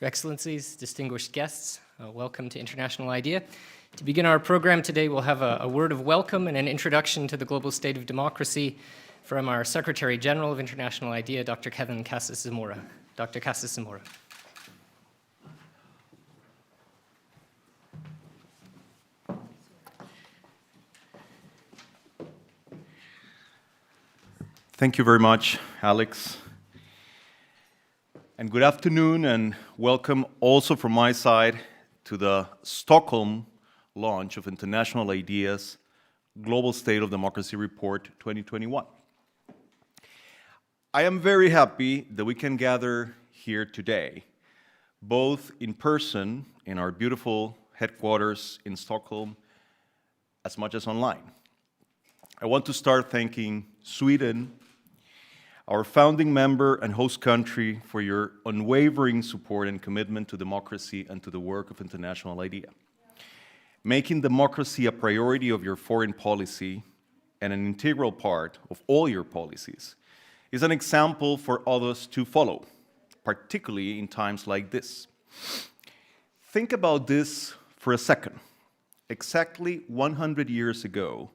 Your Excellencies, distinguished guests, welcome to International IDEA. To begin our program today, we'll have a word of welcome and an introduction to the global state of democracy from our Secretary General of International IDEA, Dr. Helen Casas-Zamora. Dr. Casas-Zamora. Thank you very much, Alex. And good afternoon, and welcome also from my side to the Stockholm launch of International IDEA's Global State of Democracy Report 2021. I am very happy that we can gather here today, both in person in our beautiful headquarters in Stockholm, as much as online. I want to start thanking Sweden, our founding member and host country, for your unwavering support and commitment to democracy and to the work of International IDEA. Making democracy a priority of your foreign policy and an integral part of all your policies is an example for others to follow, particularly in times like this. Think about this for a second. Exactly 100 years ago,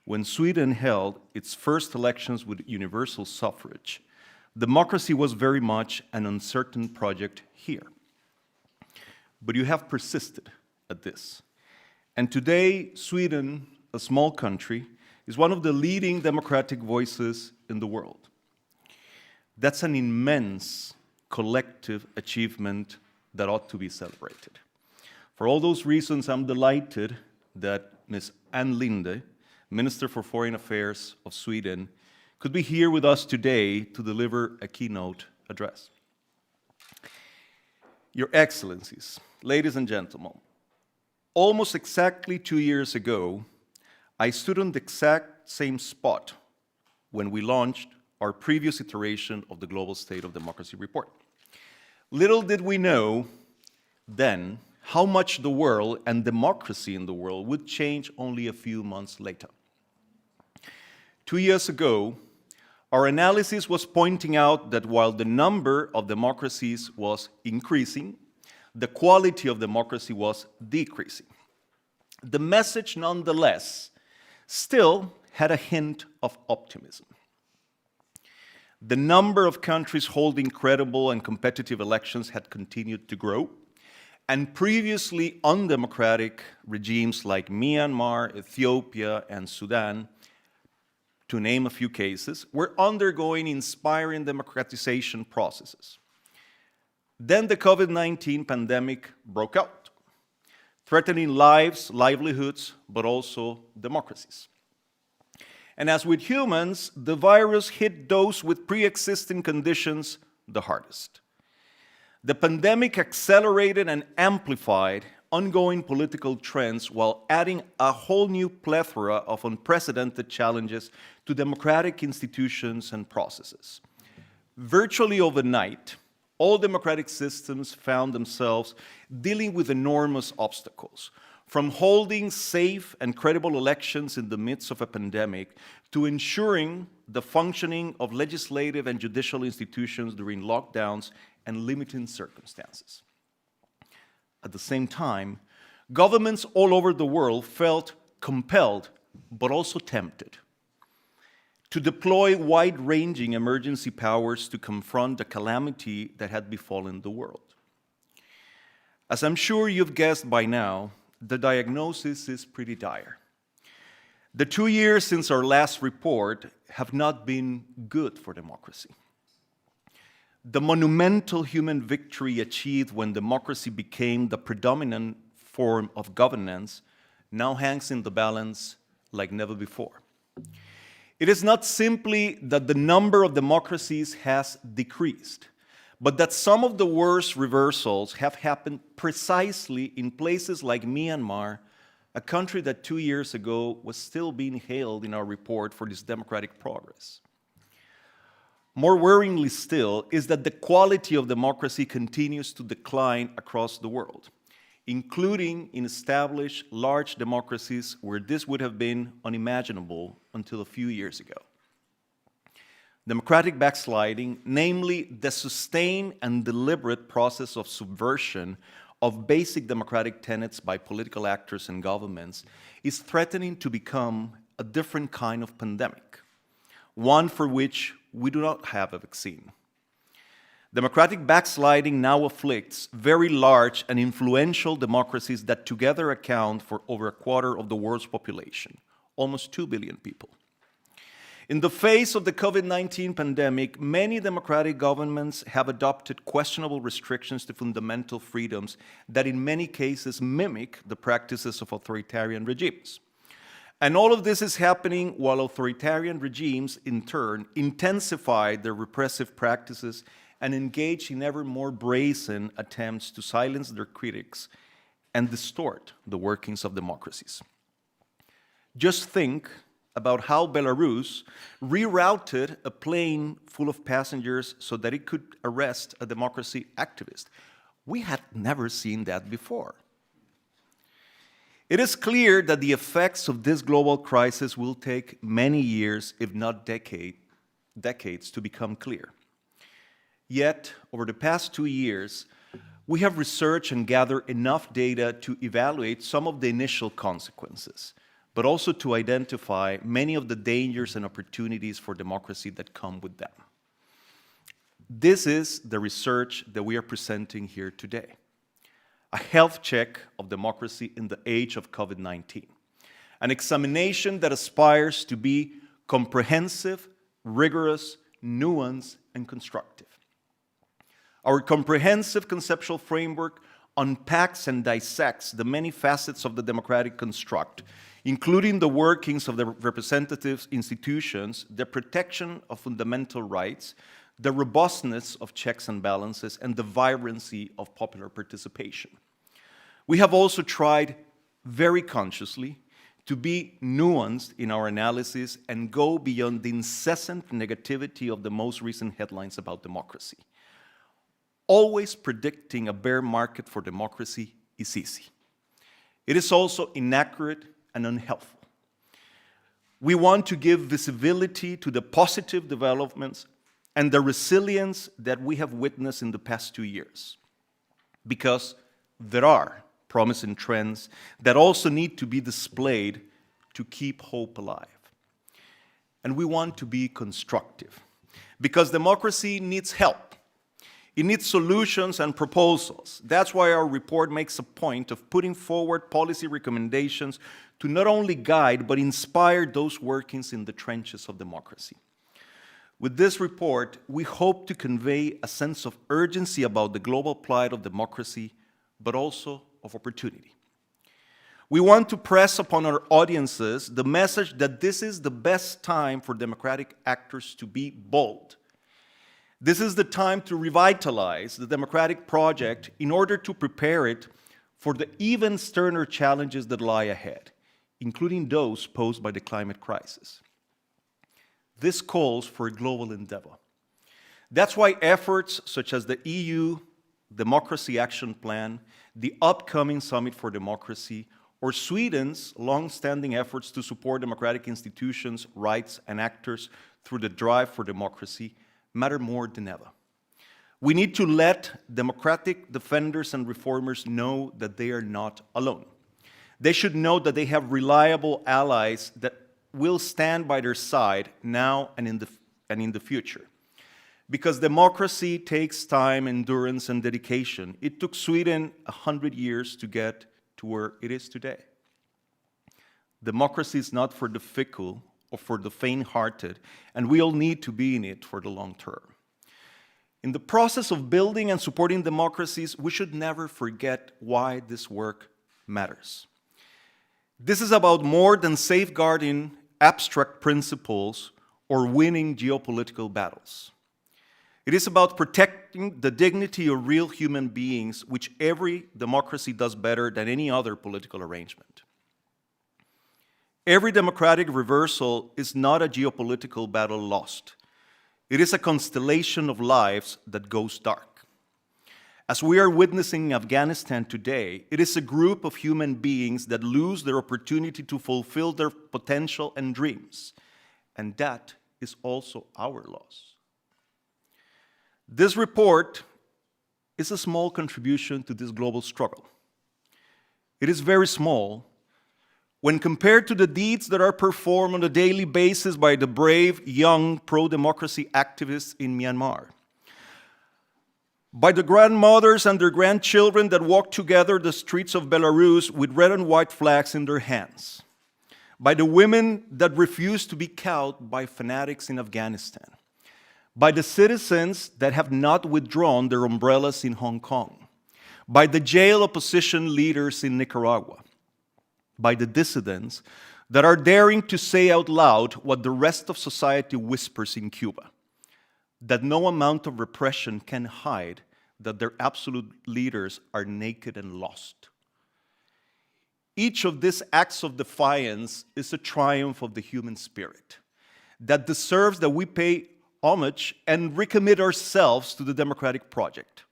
when Sweden held its first elections with universal suffrage, democracy was very much an uncertain project here. But you have persisted at this. And today, Sweden, a small country, is one of the leading democratic voices in the world. That's an immense collective achievement that ought to be celebrated. For all those reasons, I'm delighted that Ms. Linde, Minister for Foreign Affairs of Sweden, could be here with us today to deliver a keynote address. Your Excellencies, ladies and gentlemen, almost exactly 2 years ago, I stood on the exact same spot when we launched our previous iteration of the Global State of Democracy Report. Little did we know then how much the world and democracy in the world would change only a few months later. 2 years ago, our analysis was pointing out that while the number of democracies was increasing, the quality of democracy was decreasing. The message, nonetheless, still had a hint of optimism. The number of countries holding credible and competitive elections had continued to grow, and previously undemocratic regimes like Myanmar, Ethiopia, and Sudan, to name a few cases, were undergoing inspiring democratization processes. Then the COVID-19 pandemic broke out, threatening lives, livelihoods, but also democracies. And as with humans, the virus hit those with pre-existing conditions the hardest. The pandemic accelerated and amplified ongoing political trends while adding a whole new plethora of unprecedented challenges to democratic institutions and processes. Virtually overnight, all democratic systems found themselves dealing with enormous obstacles, from holding safe and credible elections in the midst of a pandemic to ensuring the functioning of legislative and judicial institutions during lockdowns and limiting circumstances. At the same time, governments all over the world felt compelled, but also tempted, to deploy wide-ranging emergency powers to confront the calamity that had befallen the world. As I'm sure you've guessed by now, the diagnosis is pretty dire. The 2 years since our last report have not been good for democracy. The monumental human victory achieved when democracy became the predominant form of governance now hangs in the balance like never before. It is not simply that the number of democracies has decreased, but that some of the worst reversals have happened precisely in places like Myanmar, a country that 2 years ago was still being hailed in our report for this democratic progress. More worryingly still is that the quality of democracy continues to decline across the world, including in established large democracies where this would have been unimaginable until a few years ago. democratic backsliding, namely the sustained and deliberate process of subversion of basic democratic tenets by political actors and governments, is threatening to become a different kind of pandemic, one for which we do not have a vaccine. Democratic backsliding now afflicts very large and influential democracies that together account for over a quarter of the world's population, almost 2 billion people. In the face of the COVID-19 pandemic, many democratic governments have adopted questionable restrictions to fundamental freedoms that in many cases mimic the practices of authoritarian regimes. And all of this is happening while authoritarian regimes, in turn, intensify their repressive practices and engage in ever more brazen attempts to silence their critics and distort the workings of democracies. Just think about how Belarus rerouted a plane full of passengers so that it could arrest a democracy activist. We had never seen that before. It is clear that the effects of this global crisis will take many years, if not decades, to become clear. Yet, over the past 2 years, we have researched and gathered enough data to evaluate some of the initial consequences, but also to identify many of the dangers and opportunities for democracy that come with them. This is the research that we are presenting here today. A health check of democracy in the age of COVID-19. An examination that aspires to be comprehensive, rigorous, nuanced, and constructive. Our comprehensive conceptual framework unpacks and dissects the many facets of the democratic construct, including the workings of the representative institutions, the protection of fundamental rights, the robustness of checks and balances, and the vibrancy of popular participation. We have also tried very consciously to be nuanced in our analysis and go beyond the incessant negativity of the most recent headlines about democracy. Always predicting a bear market for democracy is easy. It is also inaccurate and unhelpful. We want to give visibility to the positive developments and the resilience that we have witnessed in the past 2 years, because there are promising trends that also need to be displayed to keep hope alive. And we want to be constructive, because democracy needs help. It needs solutions and proposals. That's why our report makes a point of putting forward policy recommendations to not only guide, but inspire those workings in the trenches of democracy. With this report, we hope to convey a sense of urgency about the global plight of democracy, but also of opportunity. We want to press upon our audiences the message that this is the best time for democratic actors to be bold. This is the time to revitalize the democratic project in order to prepare it for the even sterner challenges that lie ahead, including those posed by the climate crisis. This calls for a global endeavor. That's why efforts such as the EU Democracy Action Plan, the upcoming Summit for Democracy, or Sweden's long-standing efforts to support democratic institutions, rights, and actors through the drive for democracy matter more than ever. We need to let democratic defenders and reformers know that they are not alone. They should know that they have reliable allies that will stand by their side now and in the future. Because democracy takes time, endurance, and dedication. It took Sweden 100 years to get to where it is today. Democracy is not for the fickle or for the faint-hearted, and we all need to be in it for the long term. In the process of building and supporting democracies, we should never forget why this work matters. This is about more than safeguarding abstract principles or winning geopolitical battles. It is about protecting the dignity of real human beings, which every democracy does better than any other political arrangement. Every democratic reversal is not a geopolitical battle lost. It is a constellation of lives that goes dark. As we are witnessing in Afghanistan today, it is a group of human beings that lose their opportunity to fulfill their potential and dreams. And that is also our loss. This report is a small contribution to this global struggle. It is very small when compared to the deeds that are performed on a daily basis by the brave, young, pro-democracy activists in Myanmar, by the grandmothers and their grandchildren that walk together the streets of Belarus with red and white flags in their hands, by the women that refuse to be cowed by fanatics in Afghanistan, by the citizens that have not withdrawn their umbrellas in Hong Kong, by the jailed opposition leaders in Nicaragua, by the dissidents that are daring to say out loud what the rest of society whispers in Cuba, that no amount of repression can hide that their absolute leaders are naked and lost. Each of these acts of defiance is a triumph of the human spirit that deserves that we pay homage and recommit ourselves to the democratic project.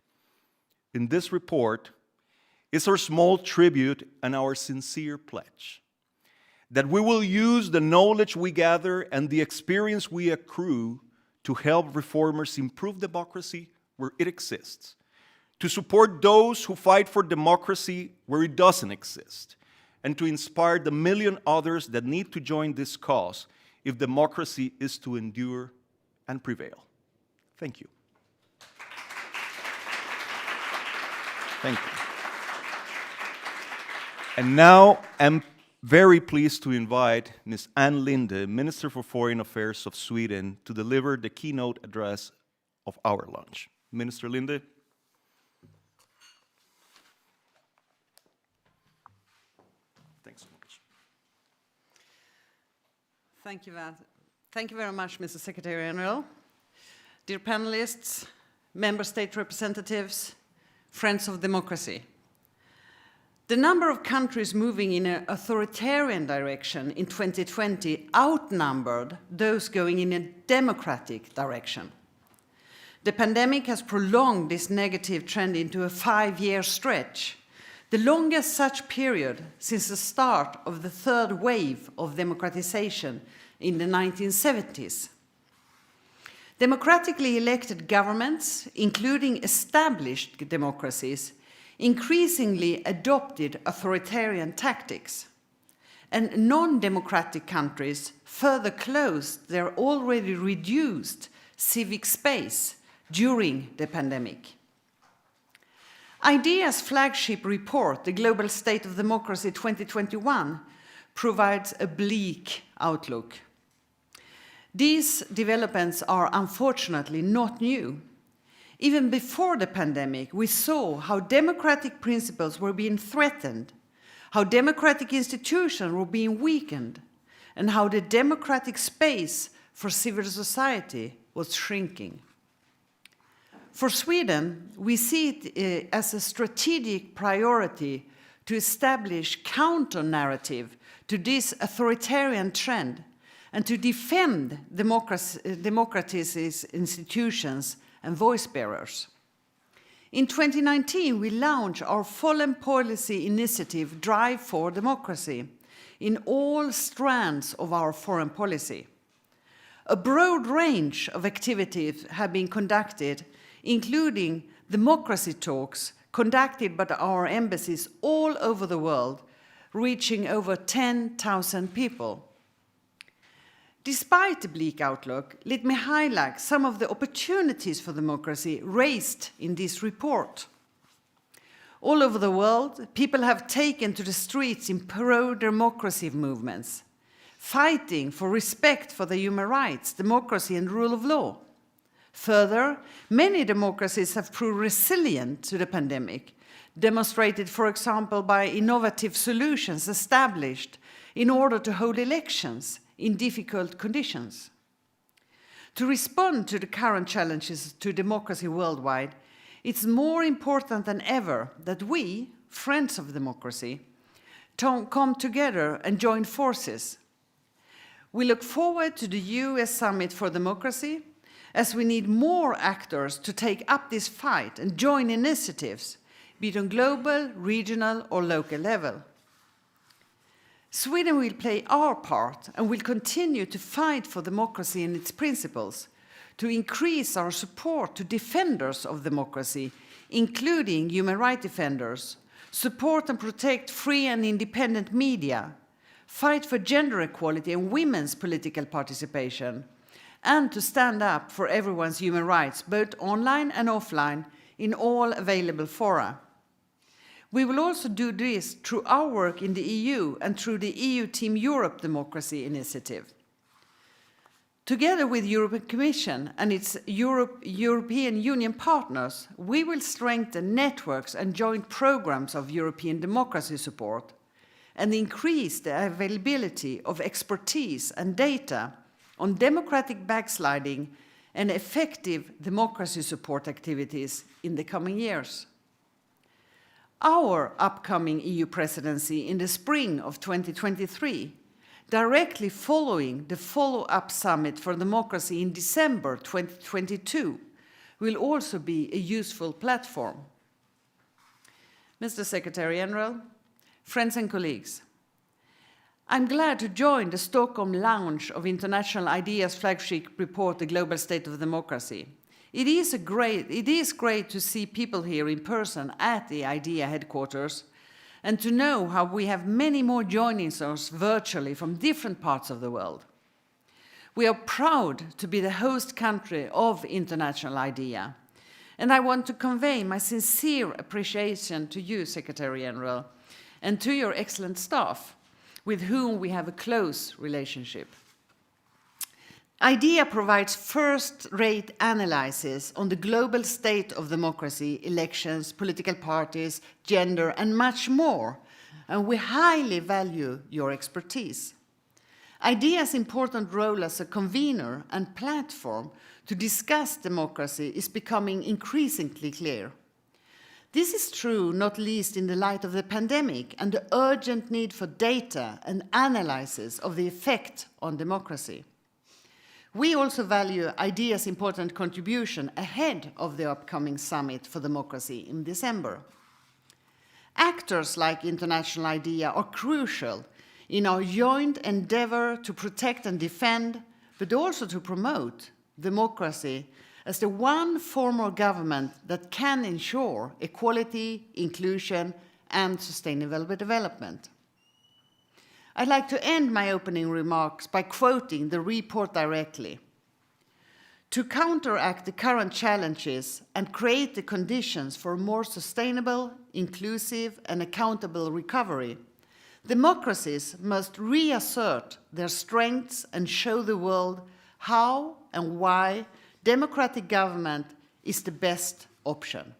In this report is our small tribute and our sincere pledge that we will use the knowledge we gather and the experience we accrue to help reformers improve democracy where it exists, to support those who fight for democracy where it doesn't exist, and to inspire the million others that need to join this cause if democracy is to endure and prevail. Thank you. Thank you. And now I'm very pleased to invite Ms. Ann Linde, Minister for Foreign Affairs of Sweden, to deliver the keynote address of our lunch. Minister Linde. Thanks so much. Thank you very much, Mr. Secretary General. Dear panelists, member state representatives, friends of democracy. The number of countries moving in an authoritarian direction in 2020 outnumbered those going in a democratic direction. The pandemic has prolonged this negative trend into a 5-year stretch, the longest such period since the start of the third wave of democratization in the 1970s. Democratically elected governments, including established democracies, increasingly adopted authoritarian tactics, and non-democratic countries further closed their already reduced civic space during the pandemic. IDEA's flagship report, The Global State of Democracy 2021, provides a bleak outlook. These developments are unfortunately not new. Even before the pandemic, we saw how democratic principles were being threatened, how democratic institutions were being weakened, and how the democratic space for civil society was shrinking. For Sweden, we see it as a strategic priority to establish counter-narrative to this authoritarian trend and to defend democracy's institutions and voice bearers. In 2019, we launched our foreign policy initiative, Drive for Democracy, in all strands of our foreign policy. A broad range of activities have been conducted, including democracy talks conducted by our embassies all over the world, reaching over 10,000 people. Despite the bleak outlook, let me highlight some of the opportunities for democracy raised in this report. All over the world, people have taken to the streets in pro-democracy movements, fighting for respect for the human rights, democracy, and rule of law. Further, many democracies have proved resilient to the pandemic, demonstrated, for example, by innovative solutions established in order to hold elections in difficult conditions. To respond to the current challenges to democracy worldwide, it's more important than ever that we, friends of democracy, come together and join forces. We look forward to the US Summit for Democracy, as we need more actors to take up this fight and join initiatives, be it on global, regional, or local level. Sweden will play our part and will continue to fight for democracy and its principles, to increase our support to defenders of democracy, including human rights defenders, support and protect free and independent media, fight for gender equality and women's political participation, and to stand up for everyone's human rights, both online and offline, in all available fora. We will also do this through our work in the EU and through the EU Team Europe Democracy Initiative. Together with the European Commission and its European Union partners, we will strengthen networks and joint programs of European democracy support and increase the availability of expertise and data on democratic backsliding and effective democracy support activities in the coming years. Our upcoming EU presidency in the spring of 2023, directly following the follow-up summit for democracy in December 2022, will also be a useful platform. Mr. Secretary General, friends and colleagues, I'm glad to join the Stockholm launch of International Ideas flagship report, The Global State of Democracy. It is great to see people here in person at the IDEA headquarters and to know how we have many more joining us virtually from different parts of the world. We are proud to be the host country of International IDEA, and I want to convey my sincere appreciation to you, Secretary General, and to your excellent staff, with whom we have a close relationship. IDEA provides first-rate analyses on the global state of democracy, elections, political parties, gender, and much more, and we highly value your expertise. IDEA's important role as a convener and platform to discuss democracy is becoming increasingly clear. This is true not least in the light of the pandemic and the urgent need for data and analysis of the effect on democracy. We also value IDEA's important contribution ahead of the upcoming Summit for Democracy in December. Actors like International IDEA are crucial in our joint endeavor to protect and defend, but also to promote democracy as the one form of government that can ensure equality, inclusion, and sustainable development. I'd like to end my opening remarks by quoting the report directly. To counteract the current challenges and create the conditions for a more sustainable, inclusive, and accountable recovery, democracies must reassert their strengths and show the world how and why democratic government is the best option.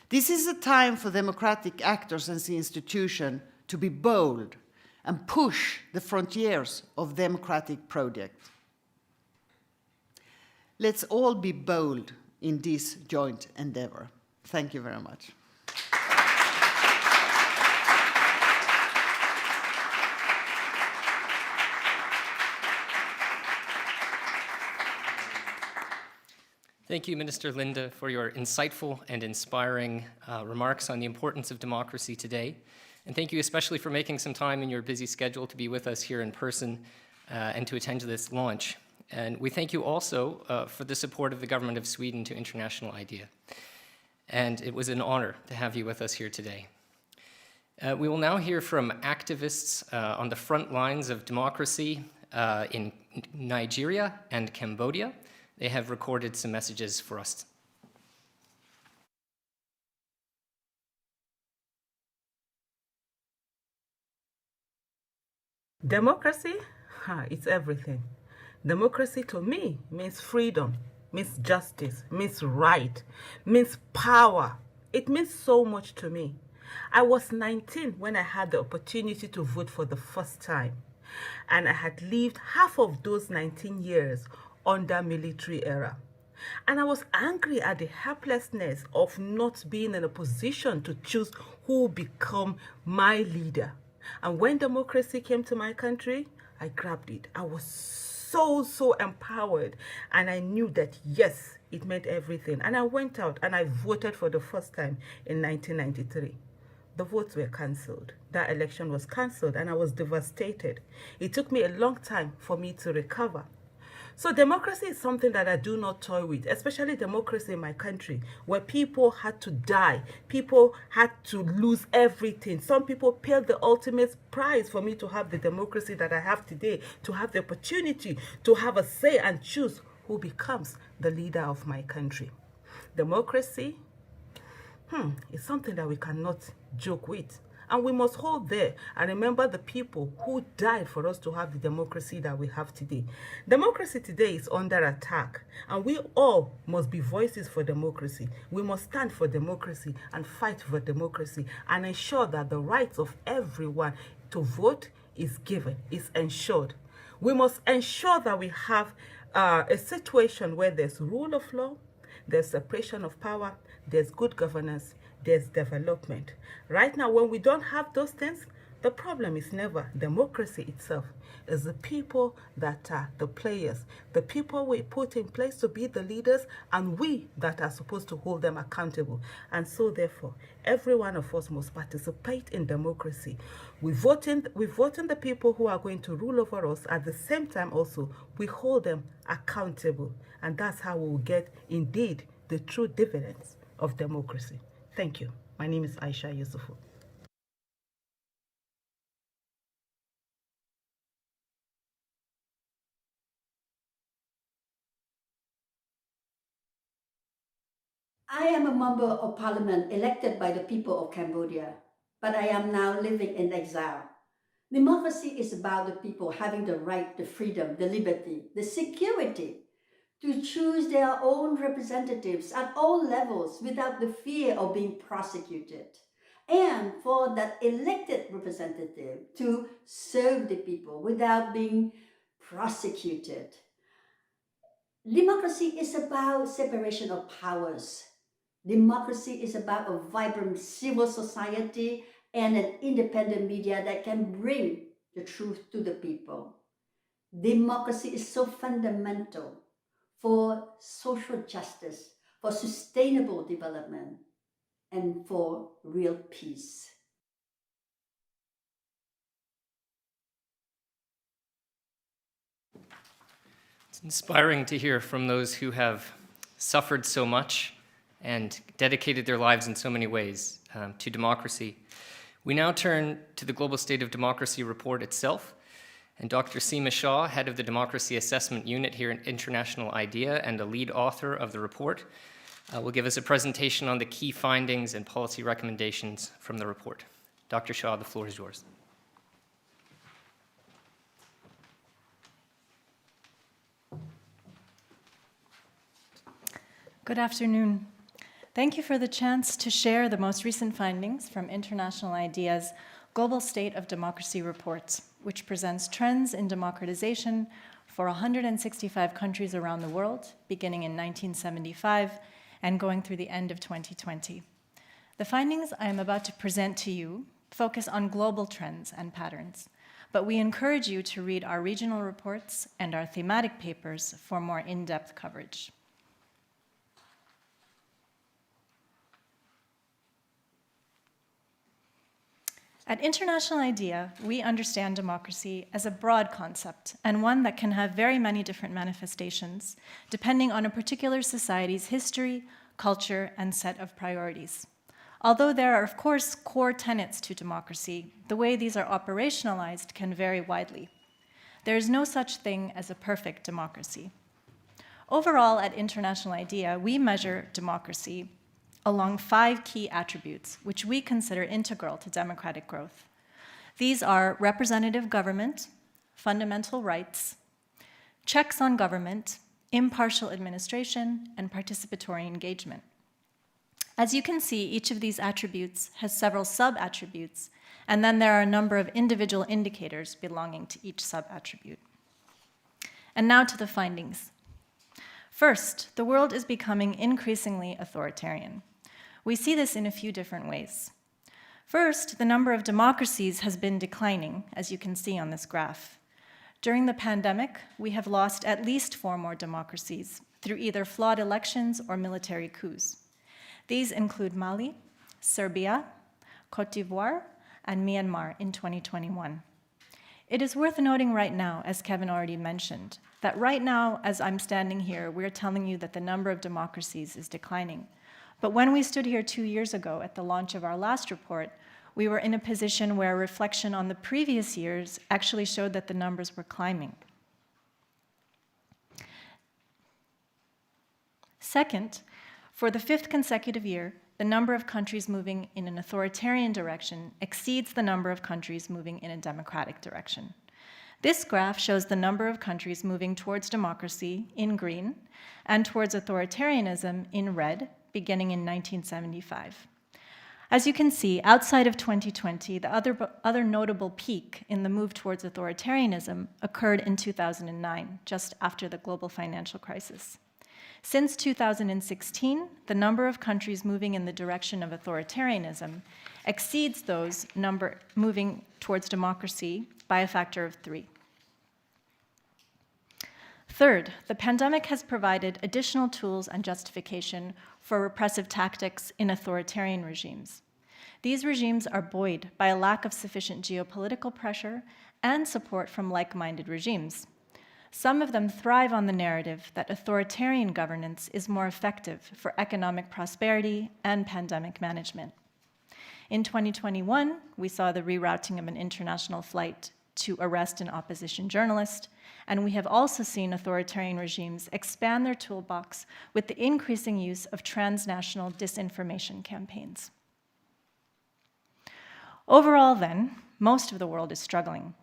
This is a time for democratic actors and the institution to be bold and push the frontiers of democratic project. Let's all be bold in this joint endeavor. Thank you very much. Thank you, Minister Linde, for your insightful and inspiring remarks on the importance of democracy today. And thank you especially for making some time in your busy schedule to be with us here in person and to attend to this launch. And we thank you also for the support of the government of Sweden to International IDEA. And it was an honor to have you with us here today. We will now hear from activists on the front lines of democracy in Nigeria and Cambodia. They have recorded some messages for us. Democracy, it's everything. Democracy to me means freedom, means justice, means right, means power. It means so much to me. I was 19 when I had the opportunity to vote for the first time, and I had lived half of those 19 years under military era. And I was angry at the helplessness of not being in a position to choose who would become my leader. And when democracy came to my country, I grabbed it. I was so empowered, and I knew that, yes, it meant everything. And I went out and I voted for the first time in 1993. the votes were cancelled. That election was cancelled and I was devastated. It took me a long time for me to recover. So democracy is something that I do not toy with, especially democracy in my country, where people had to die. People had to lose everything. Some people paid the ultimate price for me to have the democracy that I have today, to have the opportunity to have a say and choose who becomes the leader of my country. Democracy is something that we cannot joke with. And we must hold there and remember the people who died for us to have the democracy that we have today. Democracy today is under attack, and we all must be voices for democracy. We must stand for democracy and fight for democracy and ensure that the rights of everyone to vote is given, is ensured. We must ensure that we have a situation where there's rule of law, there's separation of power, there's good governance, there's development. Right now, when we don't have those things, the problem is never democracy itself. It's the people that are the players, the people we put in place to be the leaders, and we that are supposed to hold them accountable. And so, therefore, every one of us must participate in democracy. We vote in the people who are going to rule over us. At the same time, also, we hold them accountable. And that's how we will get, indeed, the true dividends of democracy. Thank you. My name is Aisha Yusufu. I am a member of parliament elected by the people of Cambodia, but I am now living in exile. Democracy is about the people having the right, the freedom, the liberty, the security to choose their own representatives at all levels without the fear of being prosecuted, and for that elected representative to serve the people without being prosecuted. Democracy is about separation of powers. Democracy is about a vibrant civil society and an independent media that can bring the truth to the people. Democracy is so fundamental for social justice, for sustainable development, and for real peace. It's inspiring to hear from those who have suffered so much and dedicated their lives in so many ways to democracy. We now turn to the Global State of Democracy report itself. And Dr. Seema Shah, head of the Democracy Assessment Unit here at International IDEA and a lead author of the report, will give us a presentation on the key findings and policy recommendations from the report. Dr. Shah, the floor is yours. Good afternoon. Thank you for the chance to share the most recent findings from International IDEA's Global State of Democracy report, which presents trends in democratization for 165 countries around the world, beginning in 1975 and going through the end of 2020. The findings I am about to present to you focus on global trends and patterns, but we encourage you to read our regional reports and our thematic papers for more in-depth coverage. At International IDEA, we understand democracy as a broad concept and one that can have very many different manifestations, depending on a particular society's history, culture, and set of priorities. Although there are, of course, core tenets to democracy, the way these are operationalized can vary widely. There is no such thing as a perfect democracy. Overall, at International IDEA, we measure democracy along 5 key attributes, which we consider integral to democratic growth. These are representative government, fundamental rights, checks on government, impartial administration, and participatory engagement. As you can see, each of these attributes has several sub-attributes, and then there are a number of individual indicators belonging to each sub-attribute. And now to the findings. First, the world is becoming increasingly authoritarian. We see this in a few different ways. First, the number of democracies has been declining, as you can see on this graph. During the pandemic, we have lost at least 4 more democracies through either flawed elections or military coups. These include Mali, Serbia, Côte d'Ivoire, and Myanmar in 2021. It is worth noting right now, as Kevin already mentioned, that right now, as I'm standing here, we're telling you that the number of democracies is declining. But when we stood here 2 years ago at the launch of our last report, we were in a position where reflection on the previous years actually showed that the numbers were climbing. Second, for the 5th consecutive year, the number of countries moving in an authoritarian direction exceeds the number of countries moving in a democratic direction. This graph shows the number of countries moving towards democracy in green and towards authoritarianism in red, beginning in 1975. As you can see, outside of 2020, the other notable peak in the move towards authoritarianism occurred in 2009, just after the global financial crisis. Since 2016, the number of countries moving in the direction of authoritarianism exceeds those moving towards democracy by a factor of 3. Third, the pandemic has provided additional tools and justification for repressive tactics in authoritarian regimes. These regimes are buoyed by a lack of sufficient geopolitical pressure and support from like-minded regimes. Some of them thrive on the narrative that authoritarian governance is more effective for economic prosperity and pandemic management. In 2021, we saw the rerouting of an international flight to arrest an opposition journalist, and we have also seen authoritarian regimes expand their toolbox with the increasing use of transnational disinformation campaigns. Overall, then, most of the world is struggling.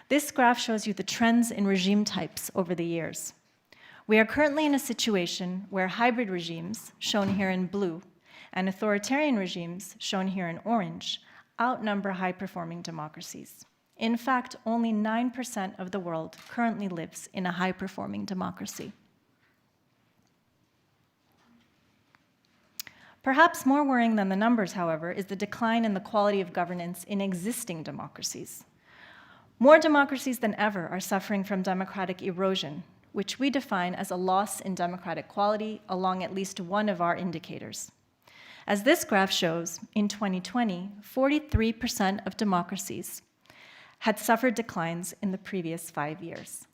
This graph shows you the trends in regime types over the years. We are currently in a situation where hybrid regimes, shown here in blue, and authoritarian regimes, shown here in orange, outnumber high-performing democracies. In fact, only 9% of the world currently lives in a high-performing democracy. Perhaps more worrying than the numbers, however, is the decline in the quality of governance in existing democracies. More democracies than ever are suffering from democratic erosion, which we define as a loss in democratic quality along at least one of our indicators. As this graph shows, in 2020, 43% of democracies had suffered declines in the previous 5 years.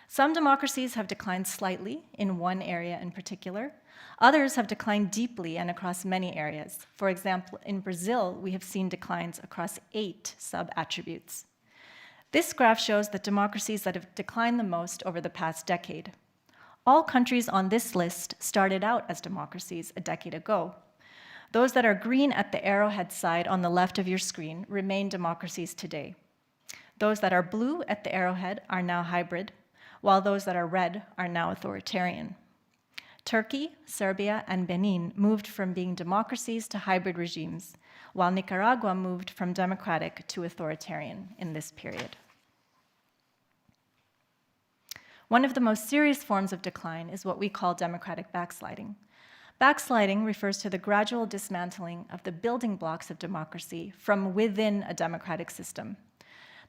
Some democracies have declined slightly in one area in particular. Others have declined deeply and across many areas. For example, in Brazil, we have seen declines across 8 sub-attributes. This graph shows the democracies that have declined the most over the past decade. All countries on this list started out as democracies a decade ago. Those that are green at the arrowhead side on the left of your screen remain democracies today. Those that are blue at the arrowhead are now hybrid, while those that are red are now authoritarian. Turkey, Serbia, and Benin moved from being democracies to hybrid regimes, while Nicaragua moved from democratic to authoritarian in this period. One of the most serious forms of decline is what we call democratic backsliding. Backsliding refers to the gradual dismantling of the building blocks of democracy from within a democratic system.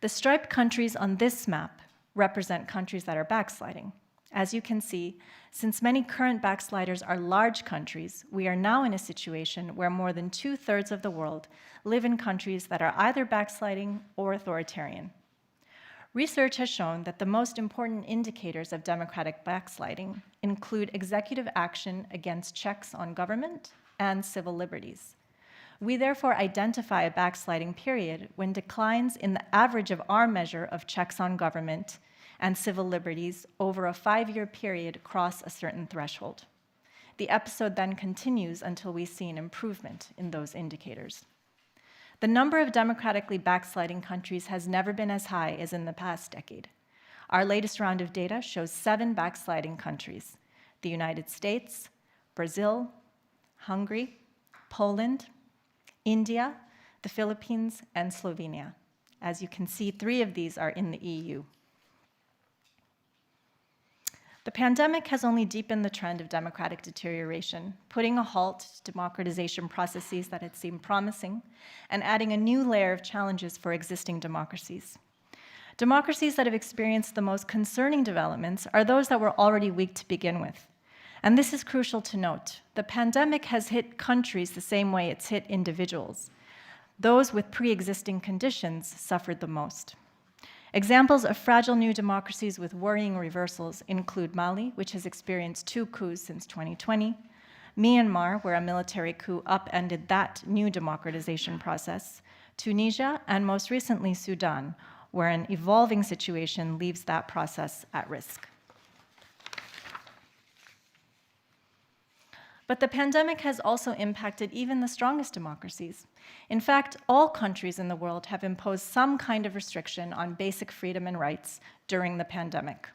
The striped countries on this map represent countries that are backsliding. As you can see, since many current backsliders are large countries, we are now in a situation where more than 2/3 of the world live in countries that are either backsliding or authoritarian. Research has shown that the most important indicators of democratic backsliding include executive action against checks on government and civil liberties. We therefore identify a backsliding period when declines in the average of our measure of checks on government and civil liberties over a 5-year period cross a certain threshold. The episode then continues until we see an improvement in those indicators. The number of democratically backsliding countries has never been as high as in the past decade. Our latest round of data shows 7 backsliding countries: the United States, Brazil, Hungary, Poland, India, the Philippines, and Slovenia. As you can see, 3 of these are in the EU. The pandemic has only deepened the trend of democratic deterioration, putting a halt to democratization processes that had seemed promising and adding a new layer of challenges for existing democracies. Democracies that have experienced the most concerning developments are those that were already weak to begin with. And this is crucial to note. The pandemic has hit countries the same way it's hit individuals. Those with pre-existing conditions suffered the most. Examples of fragile new democracies with worrying reversals include Mali, which has experienced 2 coups since 2020, Myanmar, where a military coup upended that new democratization process, Tunisia, and most recently Sudan, where an evolving situation leaves that process at risk. But the pandemic has also impacted even the strongest democracies. In fact, all countries in the world have imposed some kind of restriction on basic freedom and rights during the pandemic.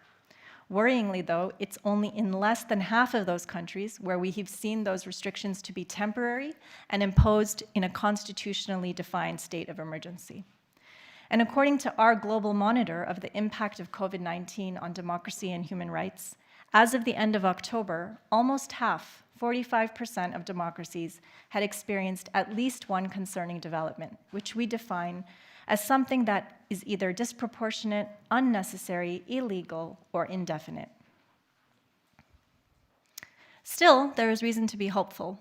Worryingly, though, it's only in less than half of those countries where we have seen those restrictions to be temporary and imposed in a constitutionally defined state of emergency. And according to our global monitor of the impact of COVID-19 on democracy and human rights, as of the end of October, almost half, 45% of democracies had experienced at least one concerning development, which we define as something that is either disproportionate, unnecessary, illegal, or indefinite. Still, there is reason to be hopeful.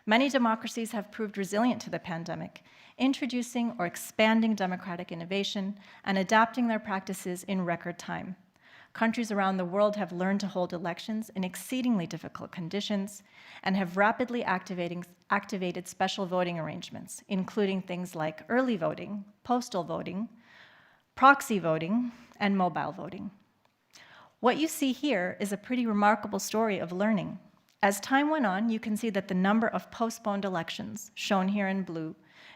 Many democracies have proved resilient to the pandemic, introducing or expanding democratic innovation and adapting their practices in record time. Countries around the world have learned to hold elections in exceedingly difficult conditions and have rapidly activated special voting arrangements, including things like early voting, postal voting, proxy voting, and mobile voting. What you see here is a pretty remarkable story of learning. As time went on, you can see that the number of postponed elections, shown here in blue,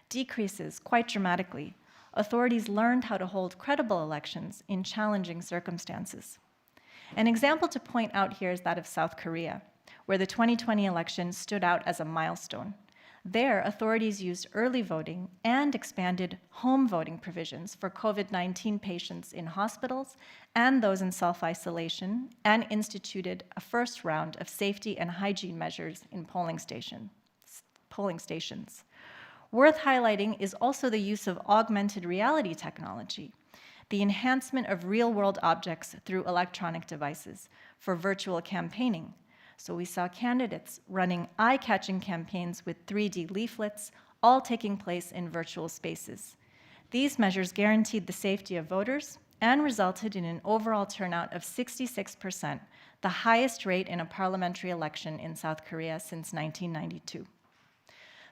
decreases quite dramatically. Authorities learned how to hold credible elections in challenging circumstances. An example to point out here is that of South Korea, where the 2020 election stood out as a milestone. There, authorities used early voting and expanded home voting provisions for COVID-19 patients in hospitals and those in self-isolation, and instituted a first round of safety and hygiene measures in polling stations. Worth highlighting is also the use of augmented reality technology, the enhancement of real-world objects through electronic devices for virtual campaigning. So we saw candidates running eye-catching campaigns with 3D leaflets, all taking place in virtual spaces. These measures guaranteed the safety of voters and resulted in an overall turnout of 66%, the highest rate in a parliamentary election in South Korea since 1992.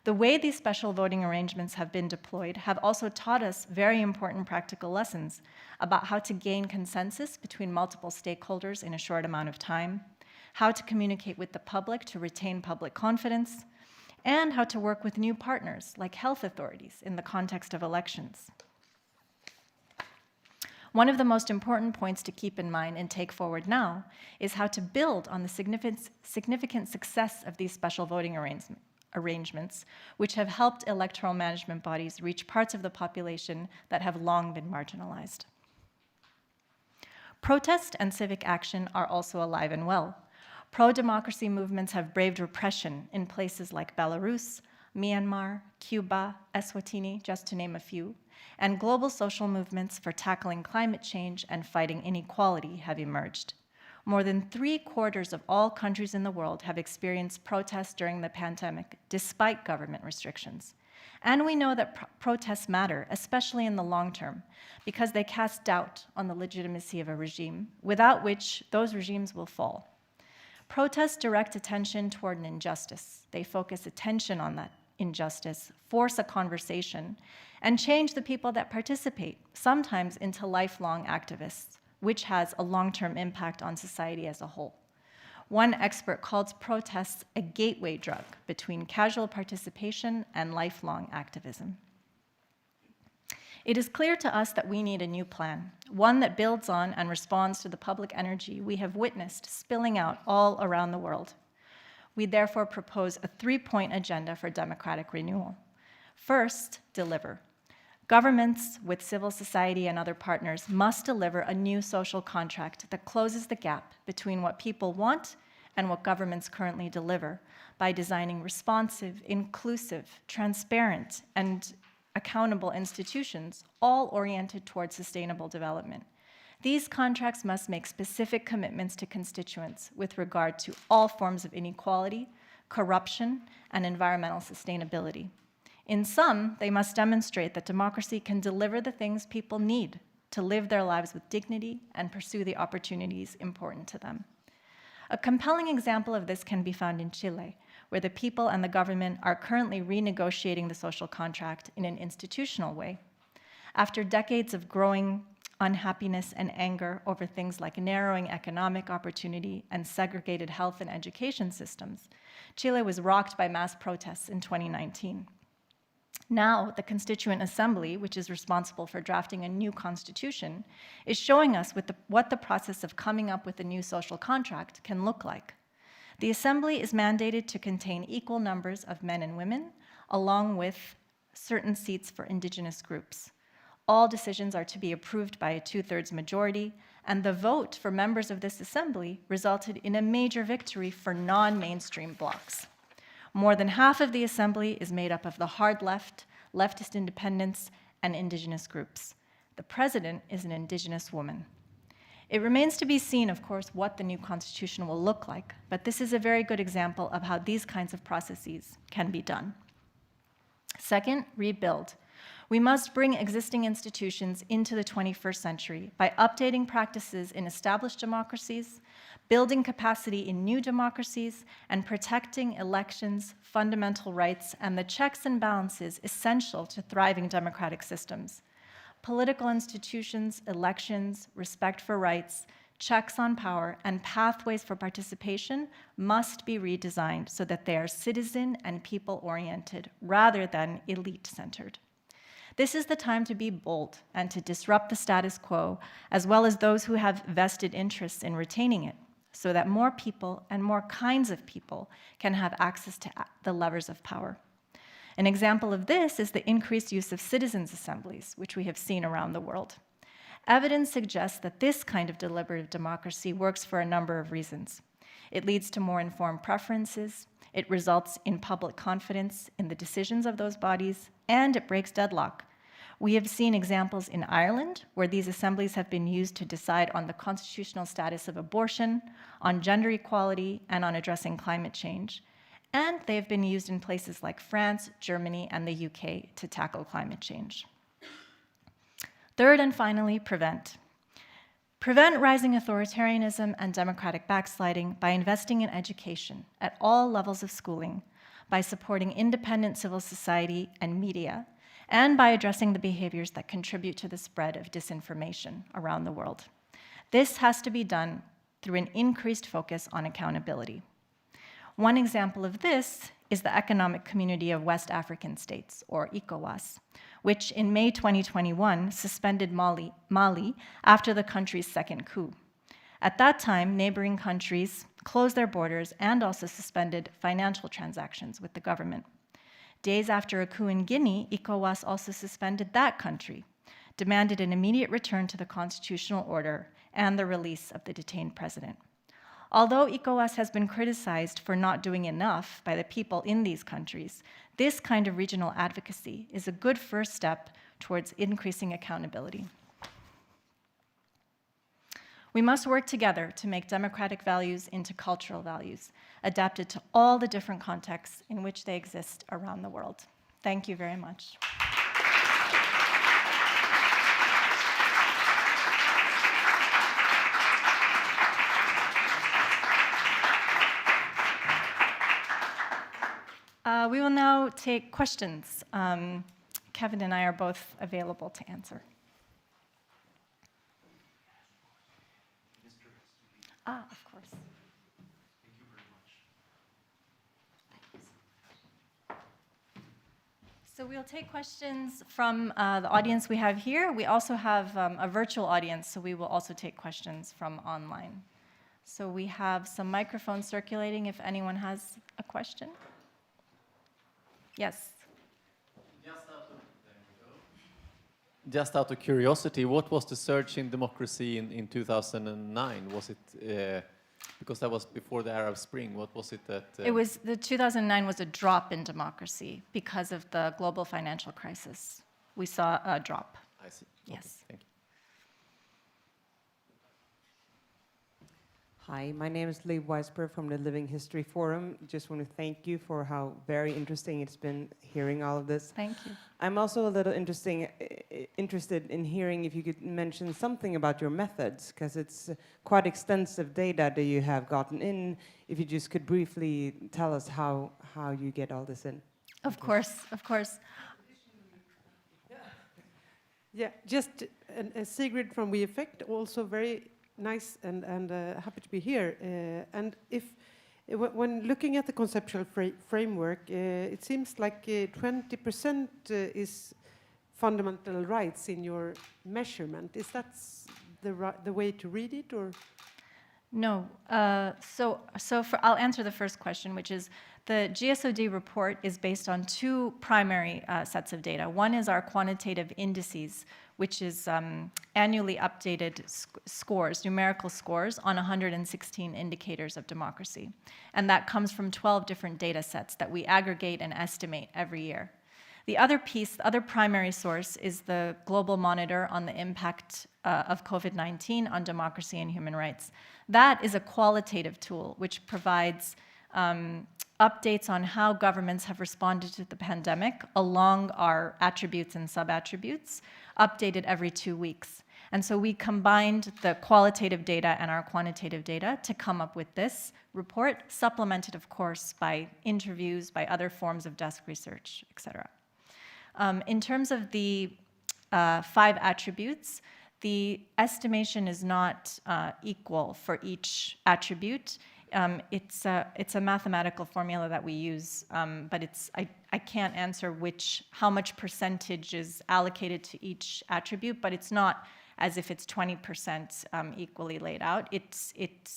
The way these special voting arrangements have been deployed have also taught us very important practical lessons about how to gain consensus between multiple stakeholders in a short amount of time, how to communicate with the public to retain public confidence, and how to work with new partners like health authorities in the context of elections. One of the most important points to keep in mind and take forward now is how to build on the significant success of these special voting arrangements, which have helped electoral management bodies reach parts of the population that have long been marginalized. Protest and civic action are also alive and well. Pro-democracy movements have braved repression in places like Belarus, Myanmar, Cuba, Eswatini, just to name a few, and global social movements for tackling climate change and fighting inequality have emerged. More than 3/4 of all countries in the world have experienced protests during the pandemic, despite government restrictions. And we know that protests matter, especially in the long term, because they cast doubt on the legitimacy of a regime, without which those regimes will fall. Protests direct attention toward an injustice. They focus attention on that injustice, force a conversation, and change the people that participate, sometimes into lifelong activists, which has a long-term impact on society as a whole. One expert calls protests a gateway drug between casual participation and lifelong activism. It is clear to us that we need a new plan, one that builds on and responds to the public energy we have witnessed spilling out all around the world. We therefore propose a 3-point agenda for democratic renewal. First, deliver. Governments, with civil society and other partners, must deliver a new social contract that closes the gap between what people want and what governments currently deliver by designing responsive, inclusive, transparent, and accountable institutions, all oriented towards sustainable development. These contracts must make specific commitments to constituents with regard to all forms of inequality, corruption, and environmental sustainability. In sum, they must demonstrate that democracy can deliver the things people need to live their lives with dignity and pursue the opportunities important to them. A compelling example of this can be found in Chile, where the people and the government are currently renegotiating the social contract in an institutional way. After decades of growing unhappiness and anger over things like narrowing economic opportunity and segregated health and education systems, Chile was rocked by mass protests in 2019. Now, the Constituent Assembly, which is responsible for drafting a new constitution, is showing us what the process of coming up with a new social contract can look like. The Assembly is mandated to contain equal numbers of men and women, along with certain seats for indigenous groups. All decisions are to be approved by a 2/3 majority, and the vote for members of this assembly resulted in a major victory for non-mainstream blocs. More than half of the assembly is made up of the hard left, leftist independents, and indigenous groups. The president is an indigenous woman. It remains to be seen, of course, what the new constitution will look like, but this is a very good example of how these kinds of processes can be done. Second, rebuild. We must bring existing institutions into the 21st century by updating practices in established democracies, building capacity in new democracies, and protecting elections, fundamental rights, and the checks and balances essential to thriving democratic systems. Political institutions, elections, respect for rights, checks on power, and pathways for participation must be redesigned so that they are citizen and people-oriented rather than elite-centered. This is the time to be bold and to disrupt the status quo, as well as those who have vested interests in retaining it, so that more people and more kinds of people can have access to the levers of power. An example of this is the increased use of citizens' assemblies, which we have seen around the world. Evidence suggests that this kind of deliberative democracy works for a number of reasons. It leads to more informed preferences, it results in public confidence in the decisions of those bodies, and it breaks deadlock. We have seen examples in Ireland where these assemblies have been used to decide on the constitutional status of abortion, on gender equality, and on addressing climate change. And they have been used in places like France, Germany, and the UK to tackle climate change. Third and finally, prevent. Prevent rising authoritarianism and democratic backsliding by investing in education at all levels of schooling, by supporting independent civil society and media, and by addressing the behaviors that contribute to the spread of disinformation around the world. This has to be done through an increased focus on accountability. One example of this is the Economic Community of West African States, or ECOWAS, which in May 2021 suspended Mali after the country's second coup. At that time, neighboring countries closed their borders and also suspended financial transactions with the government. Days after a coup in Guinea, ECOWAS also suspended that country, demanded an immediate return to the constitutional order, and the release of the detained president. Although ECOWAS has been criticized for not doing enough by the people in these countries, this kind of regional advocacy is a good first step towards increasing accountability. We must work together to make democratic values into cultural values, adapted to all the different contexts in which they exist around the world. Thank you very much. We will now take questions. Kevin and I are both available to answer. Of course. Thank you very much. So we'll take questions from the audience we have here. We also have a virtual audience, so we will also take questions from online. So we have some microphones circulating if anyone has a question. Yes. Just out of curiosity, what was the surge in democracy in 2009? Was it, because that was before the Arab Spring, what was it that... It was, the 2009 was a drop in democracy because of the global financial crisis. We saw a drop. I see. Yes. Okay, thank you. Hi, my name is Weissberg from the Living History Forum. Just want to thank you for how very interesting it's been hearing all of this. Thank you. I'm also a little interested in hearing if you could mention something about your methods, because it's quite extensive data that you have gotten in. If you just could briefly tell us how you get all this in. Of course, of course. Yeah, just Sigrid from We Effect, also very nice and happy to be here. And when looking at the conceptual framework, it seems like 20% is fundamental rights in your measurement. Is that the way to read it, or? No. I'll answer the first question, which is the GSOD report is based on two primary sets of data. One is our quantitative indices, which is annually updated scores, numerical scores on 116 indicators of democracy. And that comes from 12 different data sets that we aggregate and estimate every year. The other piece, the other primary source, is the global monitor on the impact of COVID-19 on democracy and human rights. That is a qualitative tool which provides updates on how governments have responded to the pandemic along our attributes and sub-attributes, updated every 2 weeks. And so we combined the qualitative data and our quantitative data to come up with this report, supplemented, of course, by interviews, by other forms of desk research, et cetera. In terms of the 5 attributes, the estimation is not equal for each attribute. It's a mathematical formula that we use, but I can't answer how much percentage is allocated to each attribute, but it's not as if it's 20% equally laid out. It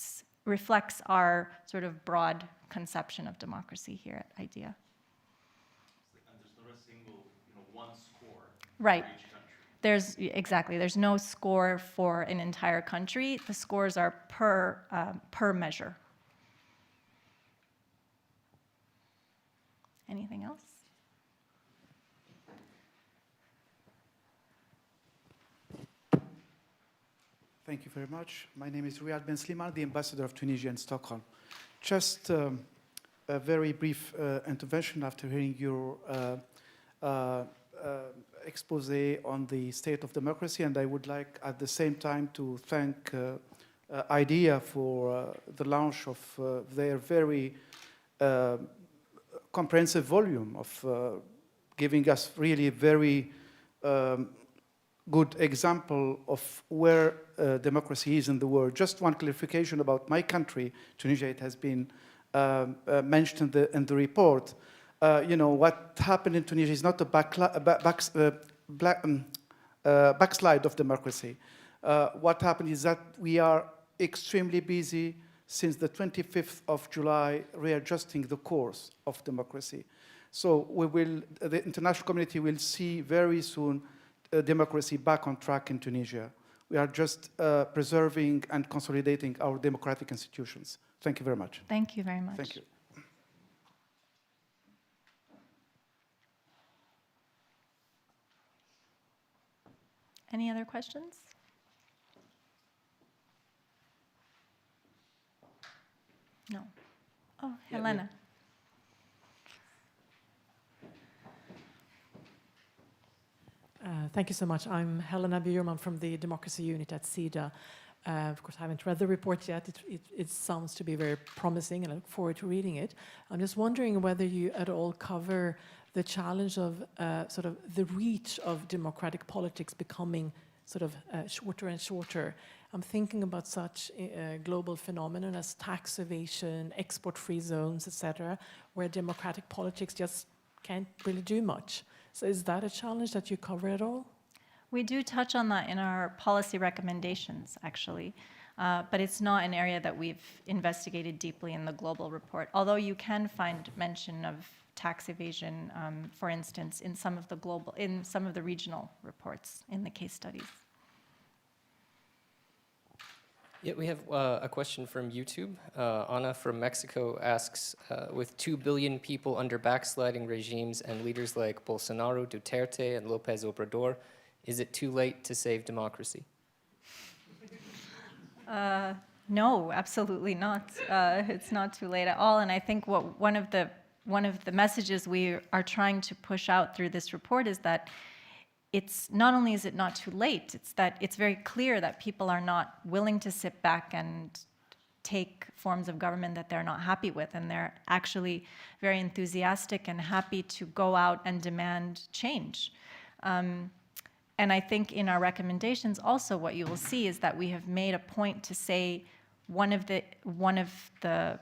reflects our sort of broad conception of democracy here at IDEA. And there's not a single, one score right. for each country. There's no score for an entire country. The scores are per measure. Anything else? Thank you very much. My name is Rashid Benslimi, the ambassador of Tunisia in Stockholm. Just a very brief intervention after hearing your expose on the state of democracy, and I would like at the same time to thank IDEA for the launch of their very comprehensive volume of giving us really very good example of where democracy is in the world. Just one clarification about my country, Tunisia. It has been mentioned in the report. What happened in Tunisia is not a backslide of democracy. What happened is that we are extremely busy since the 25th of July, readjusting the course of democracy. So the international community will see very soon democracy back on track in Tunisia. We are just preserving and consolidating our democratic institutions. Thank you very much. Thank you very much. Thank you. Any other questions? No. Oh, Helena. Thank you so much. I'm Helena Bjurman from the Democracy Unit at CEDA. Of course, I haven't read the report yet. It sounds to be very promising, and I look forward to reading it. I'm just wondering whether you at all cover the challenge of sort of the reach of democratic politics becoming sort of shorter and shorter. I'm thinking about such global phenomenon as tax evasion, export-free zones, etc., where democratic politics just can't really do much. So is that a challenge that you cover at all? We do touch on that in our policy recommendations, actually, but it's not an area that we've investigated deeply in the global report, although you can find mention of tax evasion, for instance, in some of the regional reports in the case studies. Yeah, we have a question from YouTube. Ana from Mexico asks, with 2 billion people under backsliding regimes and leaders like Bolsonaro, Duterte, and López Obrador, is it too late to save democracy? No, absolutely not. It's not too late at all. And I think one of the messages we are trying to push out through this report is that it's not only is it not too late, it's that it's very clear that people are not willing to sit back and take forms of government that they're not happy with, and they're actually very enthusiastic and happy to go out and demand change. And I think in our recommendations also what you will see is that we have made a point to say one of the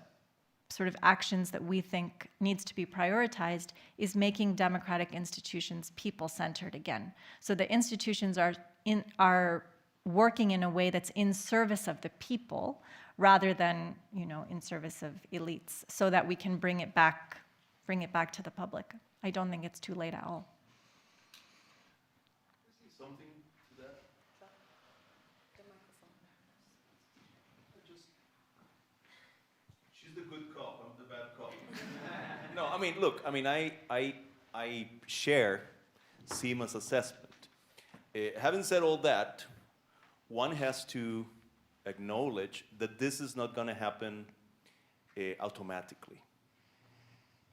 sort of actions that we think needs to be prioritized is making democratic institutions people-centered again. So the institutions are working in a way that's in service of the people rather than, in service of elites, so that we can bring it back to the public. I don't think it's too late at all. Something to that? She's the good cop, I'm the bad cop. No, I mean, look, I share Seema's assessment. Having said all that, one has to acknowledge that this is not going to happen automatically.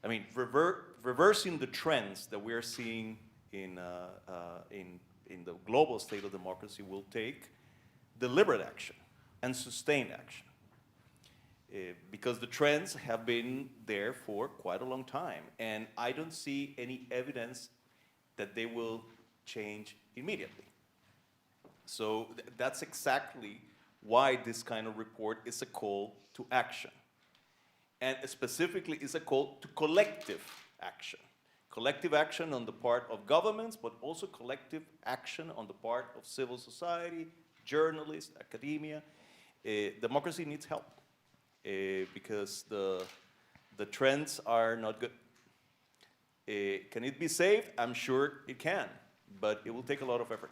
I mean, reversing the trends that we're seeing in the global state of democracy will take deliberate action and sustained action. Because the trends have been there for quite a long time, and I don't see any evidence that they will change immediately. So that's exactly why this kind of report is a call to action. And specifically is a call to collective action. Collective action on the part of governments, but also collective action on the part of civil society, journalists, academia. Democracy needs help because the trends are not good. Can it be saved? I'm sure it can, but it will take a lot of effort.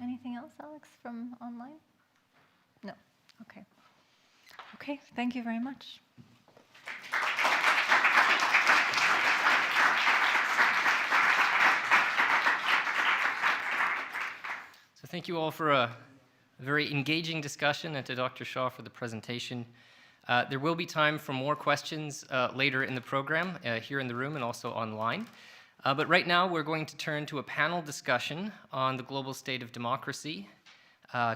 Anything else, Alex, from online? No. Okay. Okay, thank you very much. So thank you all for a very engaging discussion, and to Dr. Shah for the presentation. There will be time for more questions later in the program, here in the room and also online. But right now, we're going to turn to a panel discussion on the global state of democracy,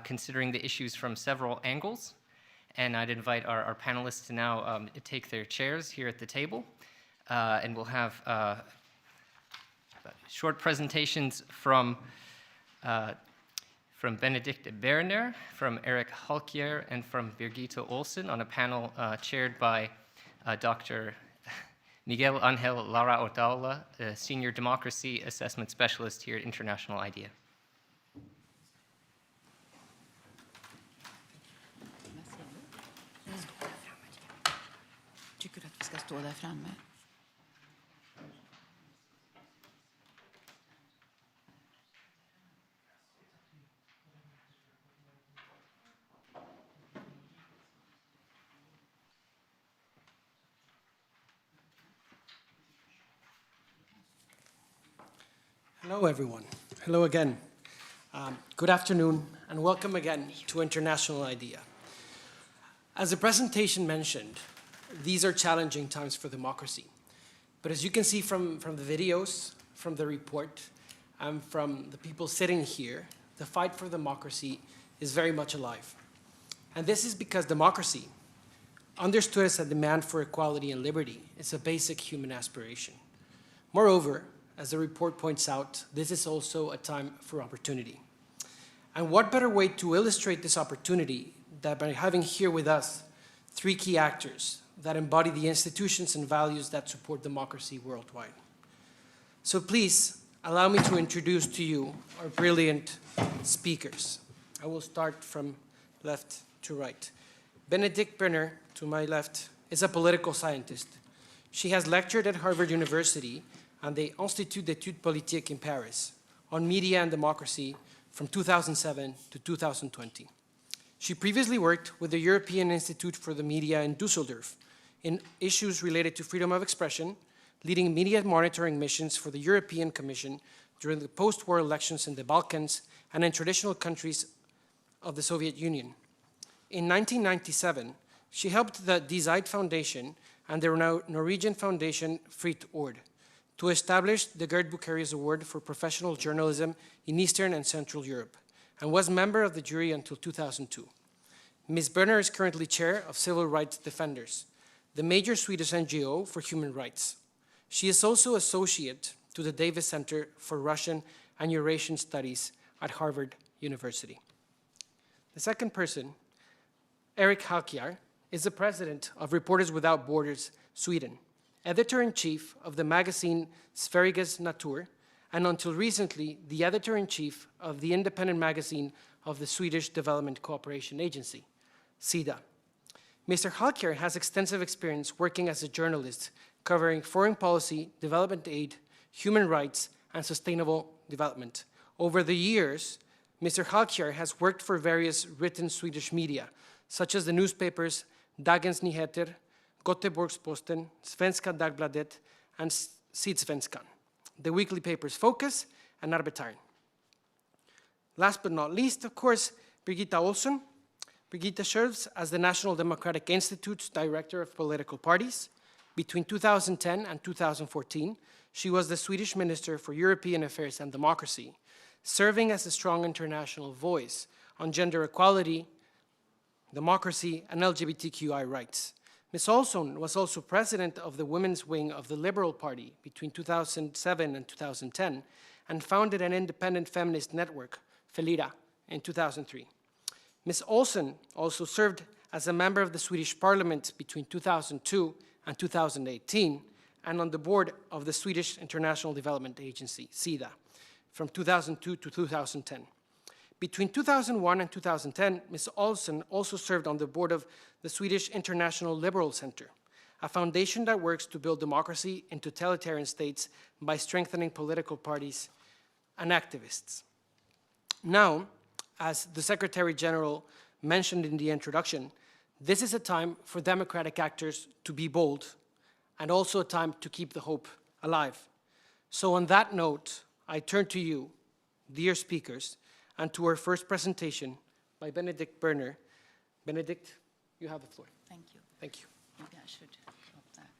considering the issues from several angles. And I'd invite our panelists to now take their chairs here at the table. And we'll have short presentations from Benedicte Berner, from Erik Halkjaer, and from Birgitta Ohlsson on a panel chaired by Dr. Miguel Lara Otaola, Senior Democracy Assessment Specialist here at International IDEA. Tycker du att vi ska stå där framme? Hello, everyone. Hello again. Good afternoon, and welcome again to International IDEA. As the presentation mentioned, these are challenging times for democracy. But as you can see from the videos, from the report, and from the people sitting here, the fight for democracy is very much alive. And this is because democracy, understood as a demand for equality and liberty, is a basic human aspiration. Moreover, as the report points out, this is also a time for opportunity. And what better way to illustrate this opportunity than by having here with us three key actors that embody the institutions and values that support democracy worldwide. So please, allow me to introduce to you our brilliant speakers. I will start from left to right. Benedicte Berner, to my left, is a political scientist. She has lectured at Harvard University and the Institut d'études politiques in Paris on media and democracy from 2007 to 2020. She previously worked with the European Institute for the Media in Düsseldorf in issues related to freedom of expression, leading media monitoring missions for the European Commission during the post-war elections in the Balkans and in traditional countries of the Soviet Union. In 1997, she helped the Die Zeit Foundation and the Norwegian foundation Fritt Ord to establish the Gerd Bucerius Award for Professional Journalism in Eastern and Central Europe, and was member of the jury until 2002. Ms. Berner is currently chair of Civil Rights Defenders, the major Swedish NGO for human rights. She is also associate to the Davis Center for Russian and Eurasian Studies at Harvard University. The second person, Erik Halkjaer, is the president of Reporters Without Borders Sweden, editor-in-chief of the magazine Sveriges Natur, and until recently, the editor-in-chief of the independent magazine of the Swedish Development Cooperation Agency, SIDA. Mr. Halkjaer has extensive experience working as a journalist covering foreign policy, development aid, human rights, and sustainable development. Over the years, Mr. Halkjaer has worked for various written Swedish media, such as the newspapers Dagens Nyheter, Göteborgs-Posten, Svenska Dagbladet, and Sydsvenskan, the weekly papers Focus and Arbetaren. Last but not least, of course, Birgitta Ohlsson. Birgitta serves as the National Democratic Institute's Director of Political Parties. Between 2010 and 2014, she was the Swedish Minister for European Affairs and Democracy, serving as a strong international voice on gender equality, democracy, and LGBTQI rights. Ms. Ohlsson was also president of the women's wing of the Liberal Party between 2007 and 2010, and founded an independent feminist network, Felira, in 2003. Ms. Ohlsson also served as a member of the Swedish Parliament between 2002 and 2018, and on the board of the Swedish International Development Agency, SIDA, from 2002 to 2010. Between 2001 and 2010, Ms. Ohlsson also served on the board of the Swedish International Liberal Center, a foundation that works to build democracy in totalitarian states by strengthening political parties and activists. Now, as the Secretary General mentioned in the introduction, this is a time for democratic actors to be bold, and also a time to keep the hope alive. So on that note, I turn to you, dear speakers, and to our first presentation by Benedicte Berner. Benedicte, you have the floor. Thank you. Thank you. Maybe I should drop that.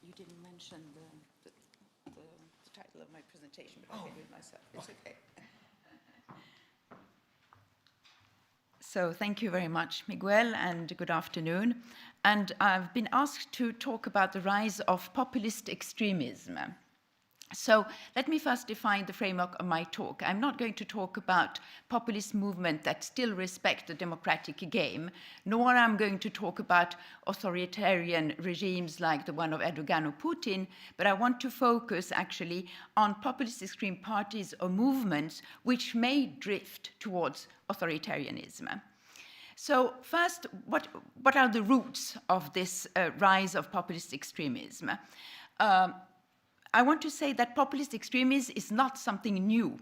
You didn't mention the title of my presentation, but I can do it myself. It's okay. So thank you very much, Miguel, and good afternoon. And I've been asked to talk about the rise of populist extremism. So let me first define the framework of my talk. I'm not going to talk about populist movements that still respect the democratic game, nor am I going to talk about authoritarian regimes like the one of Erdogan or Putin, but I want to focus actually on populist extreme parties or movements which may drift towards authoritarianism. So first, what are the roots of this rise of populist extremism? I want to say that populist extremism is not something new,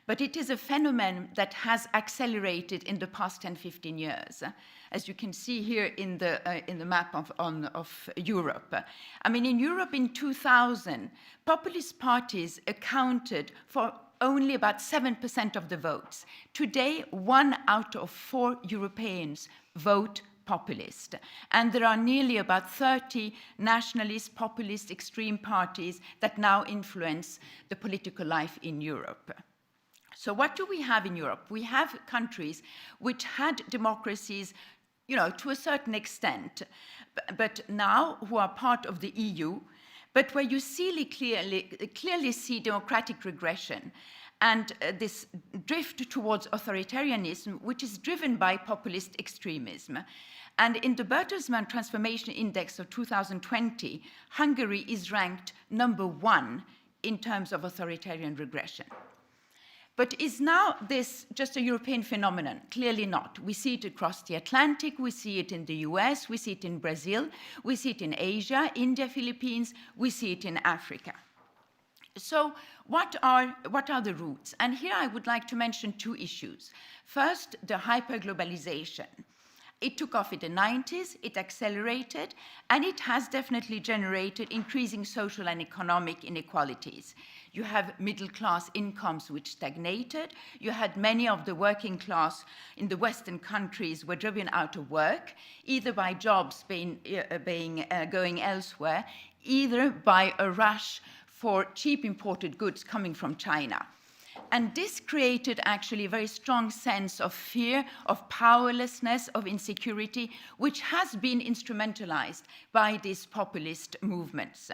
but it is a phenomenon that has accelerated in the past 10, 15 years, as you can see here in the map of Europe. I mean, in Europe in 2000, populist parties accounted for only about 7% of the votes. Today, 1 out of 4 Europeans vote populist. And there are nearly about 30 nationalist, populist, extreme parties that now influence the political life in Europe. So what do we have in Europe? We have countries which had democracies, you know, to a certain extent, but now who are part of the EU, but where you clearly see democratic regression and this drift towards authoritarianism, which is driven by populist extremism. And in the Bertelsmann Transformation Index of 2020, Hungary is ranked number 1 in terms of authoritarian regression. But is now this just a European phenomenon? Clearly not. We see it across the Atlantic, we see it in the US, we see it in Brazil, we see it in Asia, India, Philippines, we see it in Africa. So what are the roots? And here I would like to mention 2 issues. First, the hyperglobalization. It took off in the 90s, it accelerated, and it has definitely generated increasing social and economic inequalities. You have middle-class incomes which stagnated. You had many of the working class in the Western countries were driven out of work, either by jobs going elsewhere, either by a rush for cheap imported goods coming from China. And this created actually a very strong sense of fear, of powerlessness, of insecurity, which has been instrumentalized by these populist movements.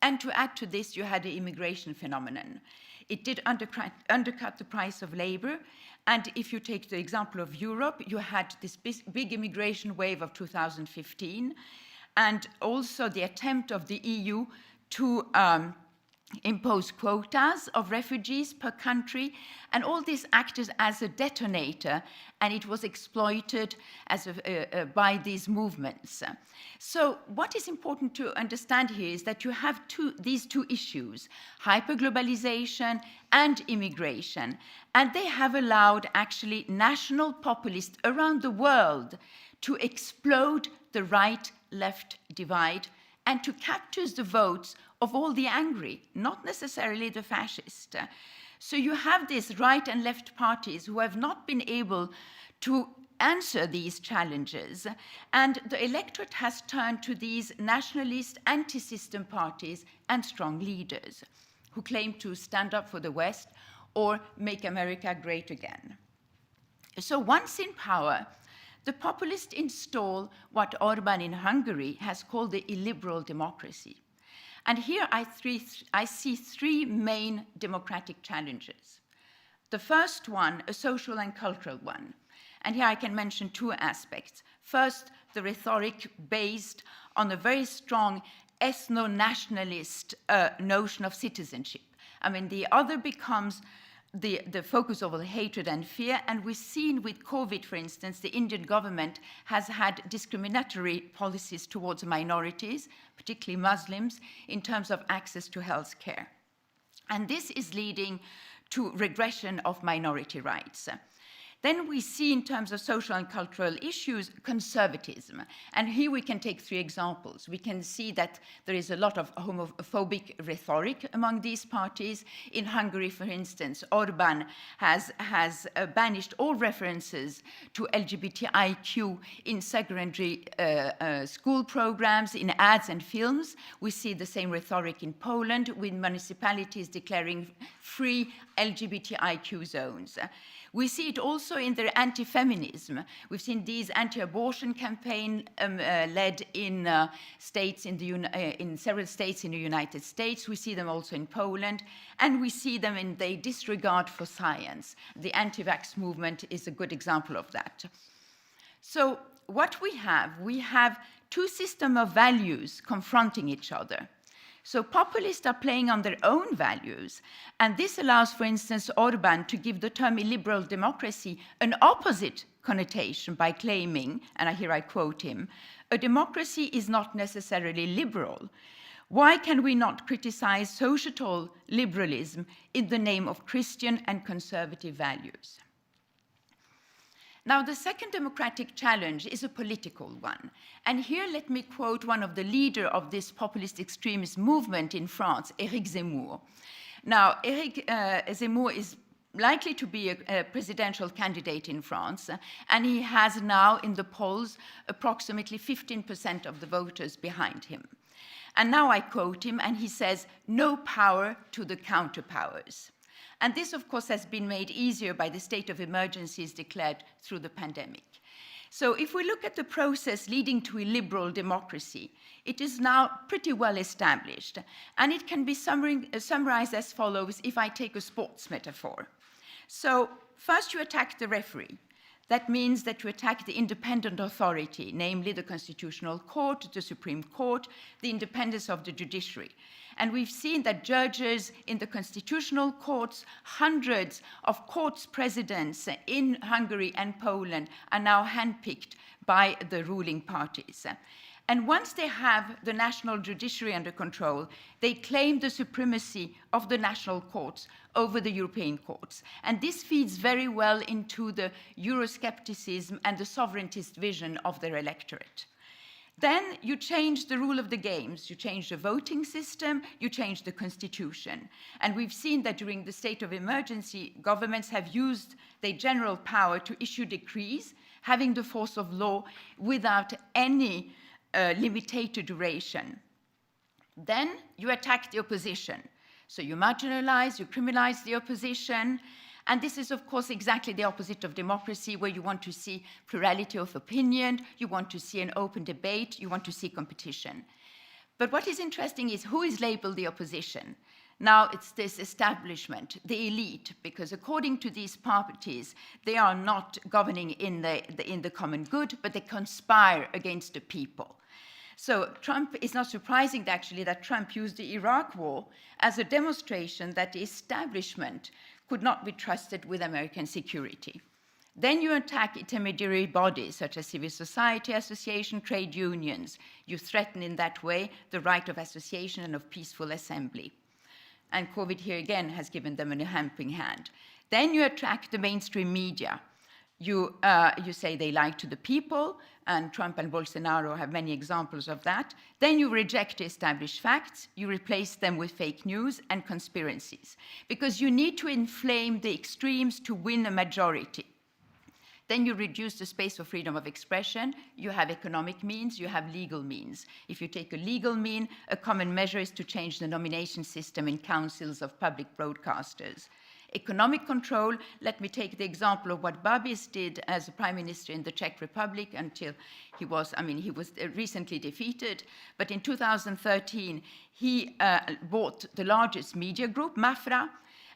And to add to this, you had the immigration phenomenon. It did undercut the price of labor. And if you take the example of Europe, you had this big immigration wave of 2015, and also the attempt of the EU to impose quotas of refugees per country, and all this acted as a detonator, and it was exploited as by these movements. So what is important to understand here is that you have these two issues, hyperglobalization and immigration, and they have allowed actually national populists around the world to explode the right-left divide and to capture the votes of all the angry, not necessarily the fascist. So you have these right and left parties who have not been able to answer these challenges, and the electorate has turned to these nationalist anti-system parties and strong leaders who claim to stand up for the West or make America great again. So once in power, the populists install what Orbán in Hungary has called the illiberal democracy. And here I see three main democratic challenges. The first one, a social and cultural one. And here I can mention two aspects. First, the rhetoric based on a very strong ethno-nationalist notion of citizenship. I mean, the other becomes the focus of hatred and fear, and we've seen with COVID, for instance, the Indian government has had discriminatory policies towards minorities, particularly Muslims, in terms of access to health care. And this is leading to regression of minority rights. Then we see, in terms of social and cultural issues, conservatism. And here we can take three examples. We can see that there is a lot of homophobic rhetoric among these parties. In Hungary, for instance, Orbán has banished all references to LGBTIQ in secondary school programs, in ads and films. We see the same rhetoric in Poland, with municipalities declaring free LGBTIQ zones. We see it also in their anti-feminism. We've seen these anti-abortion campaigns led in in several states in the United States. We see them also in Poland, and we see them in the disregard for science. The anti-vax movement is a good example of that. So what we have two systems of values confronting each other. So populists are playing on their own values, and this allows, for instance, Orbán to give the term illiberal democracy an opposite connotation by claiming, and here I quote him, "A democracy is not necessarily liberal. Why can we not criticize societal liberalism in the name of Christian and conservative values?" Now, the second democratic challenge is a political one. And here let me quote one of the leaders of this populist extremist movement in France, Erik Zemmour. Now, Erik Zemmour is likely to be a presidential candidate in France, and he has now in the polls approximately 15% of the voters behind him. And now I quote him, and he says, "No power to the counterpowers." And this, of course, has been made easier by the state of emergencies declared through the pandemic. So if we look at the process leading to illiberal democracy, it is now pretty well established. And it can be summarized as follows if I take a sports metaphor. So first you attack the referee. That means that you attack the independent authority, namely the Constitutional Court, the Supreme Court, the independence of the judiciary. And we've seen that judges in the constitutional courts, hundreds of courts presidents in Hungary and Poland are now handpicked by the ruling parties. And once they have the national judiciary under control, they claim the supremacy of the national courts over the European courts. And this feeds very well into the Euroscepticism and the sovereigntist vision of their electorate. Then you change the rule of the games. You change the voting system, you change the constitution. And we've seen that during the state of emergency, governments have used their general power to issue decrees, having the force of law without any limited duration. Then you attack the opposition. So you marginalize, you criminalize the opposition. And this is, of course, exactly the opposite of democracy, where you want to see plurality of opinion, you want to see an open debate, you want to see competition. But what is interesting is who is labeled the opposition. Now it's this establishment, the elite, because according to these parties, they are not governing in the common good, but they conspire against the people. So Trump, it's not surprising actually that Trump used the Iraq war as a demonstration that the establishment could not be trusted with American security. Then you attack intermediary bodies such as civil society association, trade unions. You threaten in that way the right of association and of peaceful assembly. And COVID here again has given them a helping hand. Then you attack the mainstream media. You say they lie to the people, and Trump and Bolsonaro have many examples of that. Then you reject established facts, you replace them with fake news and conspiracies, because you need to inflame the extremes to win a majority. Then you reduce the space for freedom of expression. You have economic means, you have legal means. If you take a legal mean, a common measure is to change the nomination system in councils of public broadcasters. Economic control, let me take the example of what Babiš did as a prime minister in the Czech Republic until he was recently defeated. But in 2013, he bought the largest media group, Mafra,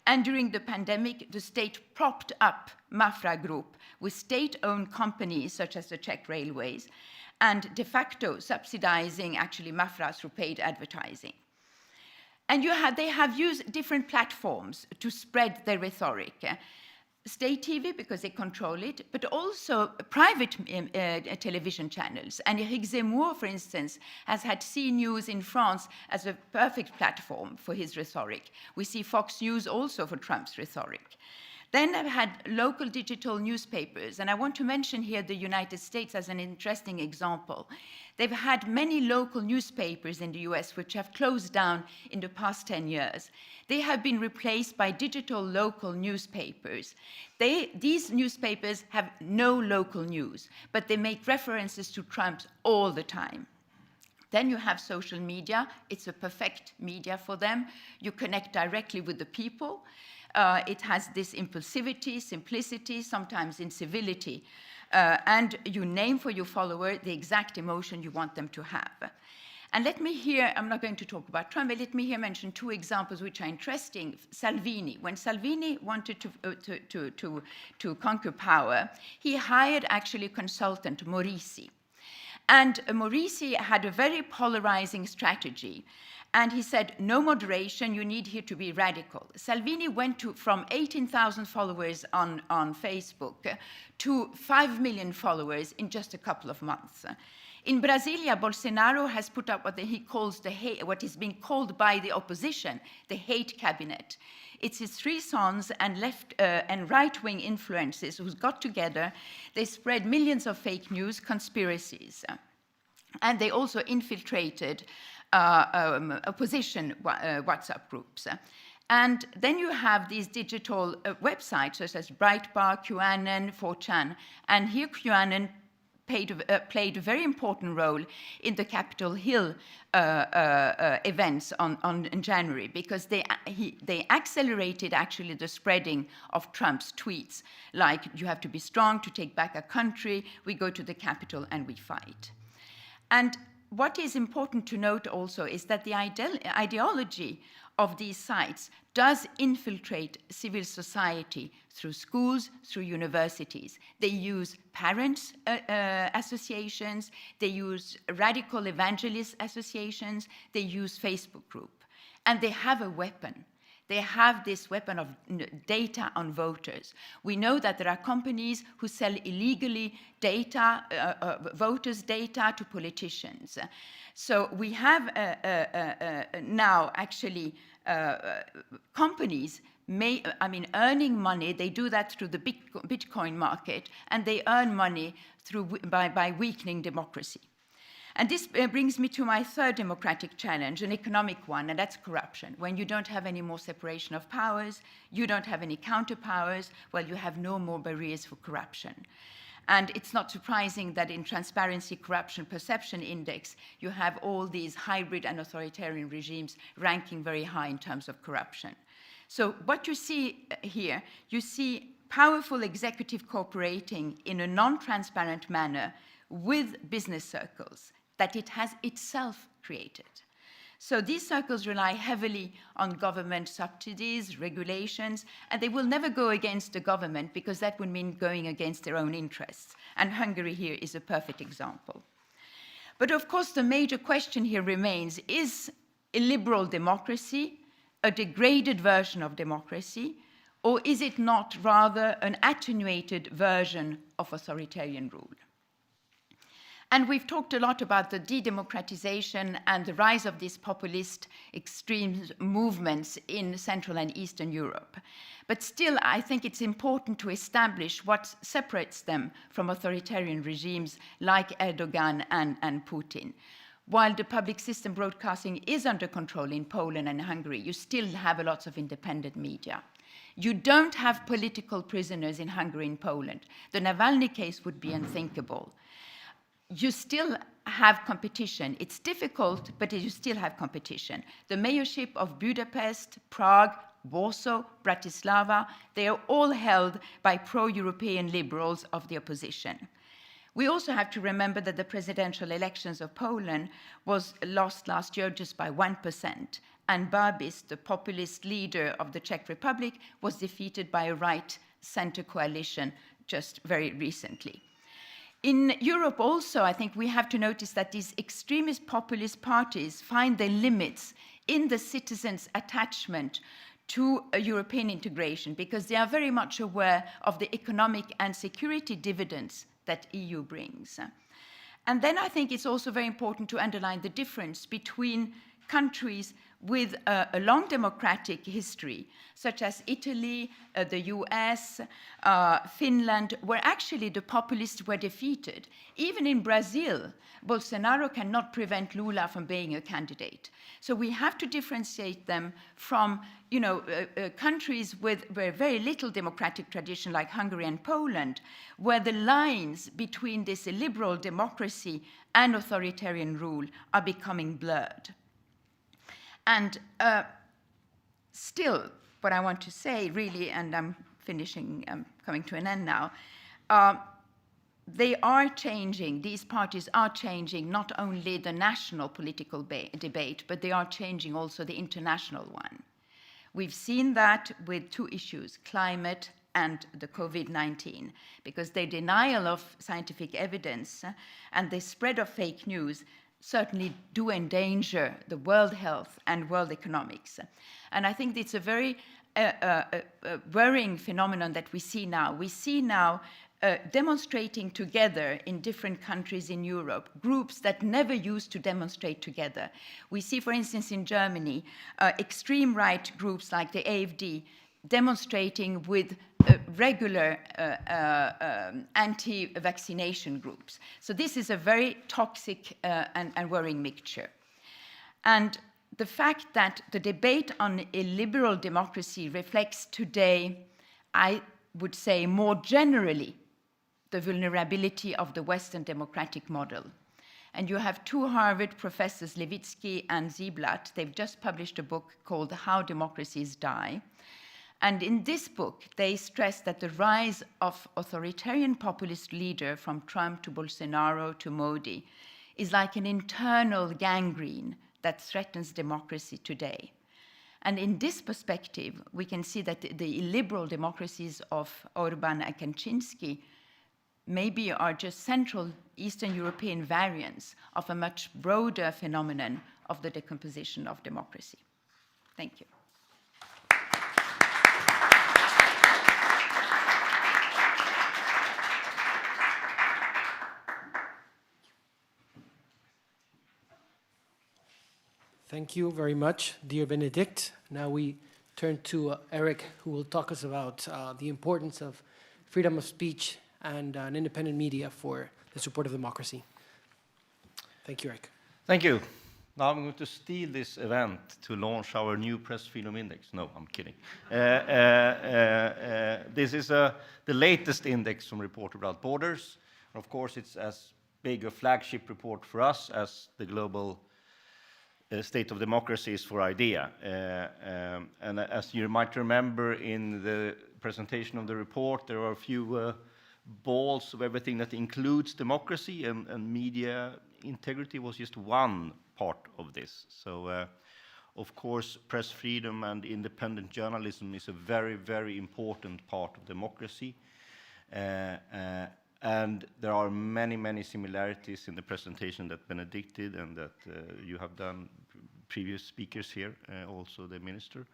and during the pandemic, the state propped up Mafra Group with state-owned companies such as the Czech Railways, and de facto subsidizing actually Mafra through paid advertising. And they have used different platforms to spread their rhetoric. State TV, because they control it, but also private television channels. And Erik Zemmour, for instance, has had CNews in France as a perfect platform for his rhetoric. We see Fox News also for Trump's rhetoric. Then I've had local digital newspapers, and I want to mention here the United States as an interesting example. They've had many local newspapers in the US which have closed down in the past 10 years. They have been replaced by digital local newspapers. These newspapers have no local news, but they make references to Trump all the time. Then you have social media. It's a perfect media for them. You connect directly with the people. It has this impulsivity, simplicity, sometimes incivility, and you name for your follower the exact emotion you want them to have. And let me here, I'm not going to talk about Trump, but let me here mention two examples which are interesting. Salvini, when Salvini wanted to conquer power, he hired actually a consultant, Morisi. And Morisi had a very polarizing strategy. And he said, no moderation, you need here to be radical. Salvini went from 18,000 followers on Facebook to 5 million followers in just a couple of months. In Brasilia, Bolsonaro has put up what he calls what is being called by the opposition, the hate cabinet. It's his three sons and left and right-wing influences who got together. They spread millions of fake news, conspiracies. And they also infiltrated opposition WhatsApp groups. And then you have these digital websites such as Breitbart, QAnon, 4chan. And here QAnon played a very important role in the Capitol Hill events in January, because they accelerated actually the spreading of Trump's tweets, like you have to be strong to take back a country, we go to the Capitol and we fight. And what is important to note also is that the ideology of these sites does infiltrate civil society through schools, through universities. They use parents' associations, they use radical evangelist associations, they use Facebook group. And they have a weapon. They have this weapon of data on voters. We know that there are companies who sell illegally data, voters' data to politicians. So we have now actually companies earning money. They do that through the Bitcoin market, and they earn money by weakening democracy. And this brings me to my third democratic challenge, an economic one, and that's corruption. When you don't have any more separation of powers, you don't have any counterpowers, well, you have no more barriers for corruption. And it's not surprising that in Transparency Corruption Perception Index, you have all these hybrid and authoritarian regimes ranking very high in terms of corruption. So what you see here, you see powerful executive cooperating in a non-transparent manner with business circles that it has itself created. So these circles rely heavily on government subsidies, regulations, and they will never go against the government because that would mean going against their own interests. And Hungary here is a perfect example. But of course, the major question here remains, is a liberal democracy a degraded version of democracy, or is it not rather an attenuated version of authoritarian rule? And we've talked a lot about the de-democratization and the rise of these populist extreme movements in Central and Eastern Europe. But still, I think it's important to establish what separates them from authoritarian regimes like Erdogan and Putin. While the public system broadcasting is under control in Poland and Hungary, you still have lots of independent media. You don't have political prisoners in Hungary and Poland. The Navalny case would be unthinkable. You still have competition. It's difficult, but you still have competition. The mayorship of Budapest, Prague, Warsaw, Bratislava, they are all held by pro-European liberals of the opposition. We also have to remember that the presidential elections of Poland was lost last year just by 1%, and Babis, the populist leader of the Czech Republic, was defeated by a right-center coalition just very recently. In Europe also, I think we have to notice that these extremist populist parties find their limits in the citizens' attachment to a European integration because they are very much aware of the economic and security dividends that EU brings. And then I think it's also very important to underline the difference between countries with a long democratic history, such as Italy, the US, Finland, where actually the populists were defeated. Even in Brazil, Bolsonaro cannot prevent Lula from being a candidate. So we have to differentiate them from countries with very little democratic tradition like Hungary and Poland, where the lines between this liberal democracy and authoritarian rule are becoming blurred. And still, what I want to say really, and I'm coming to an end now, they are changing, these parties are changing not only the national political debate, but they are changing also the international one. We've seen that with two issues, climate and the COVID-19, because the denial of scientific evidence and the spread of fake news certainly do endanger the world health and world economics. And I think it's a very worrying phenomenon that we see now. We see now demonstrating together in different countries in Europe, groups that never used to demonstrate together. We see, for instance, in Germany, extreme right groups like the AfD demonstrating with regular anti-vaccination groups. So this is a very toxic and worrying mixture. And the fact that the debate on a liberal democracy reflects today, I would say more generally, the vulnerability of the Western democratic model. And you have two Harvard professors, Levitsky and Ziblatt. They've just published a book called How Democracies Die. And in this book, they stress that the rise of authoritarian populist leader from Trump to Bolsonaro to Modi is like an internal gangrene that threatens democracy today. And in this perspective, we can see that the illiberal democracies of Orban and Kaczynski maybe are just Central Eastern European variants of a much broader phenomenon of the decomposition of democracy. Thank you. Thank you very much, dear Benedicte. Now we turn to Erik, who will talk us about the importance of freedom of speech and an independent media for the support of democracy. Thank you, Erik. Thank you. Now I'm going to steal this event to launch our new Press Freedom Index. No, I'm kidding. This is the latest index from Reporter Without Borders. Of course, it's as big a flagship report for us as the global state of democracy is for IDEA. And as you might remember in the presentation of the report, there are a few balls of everything that includes democracy, and media integrity was just one part of this. So, of course, press freedom and independent journalism is a very, very important part of democracy. And there are many, many similarities in the presentation that Benedicte did and that you have done, previous speakers here, also the minister.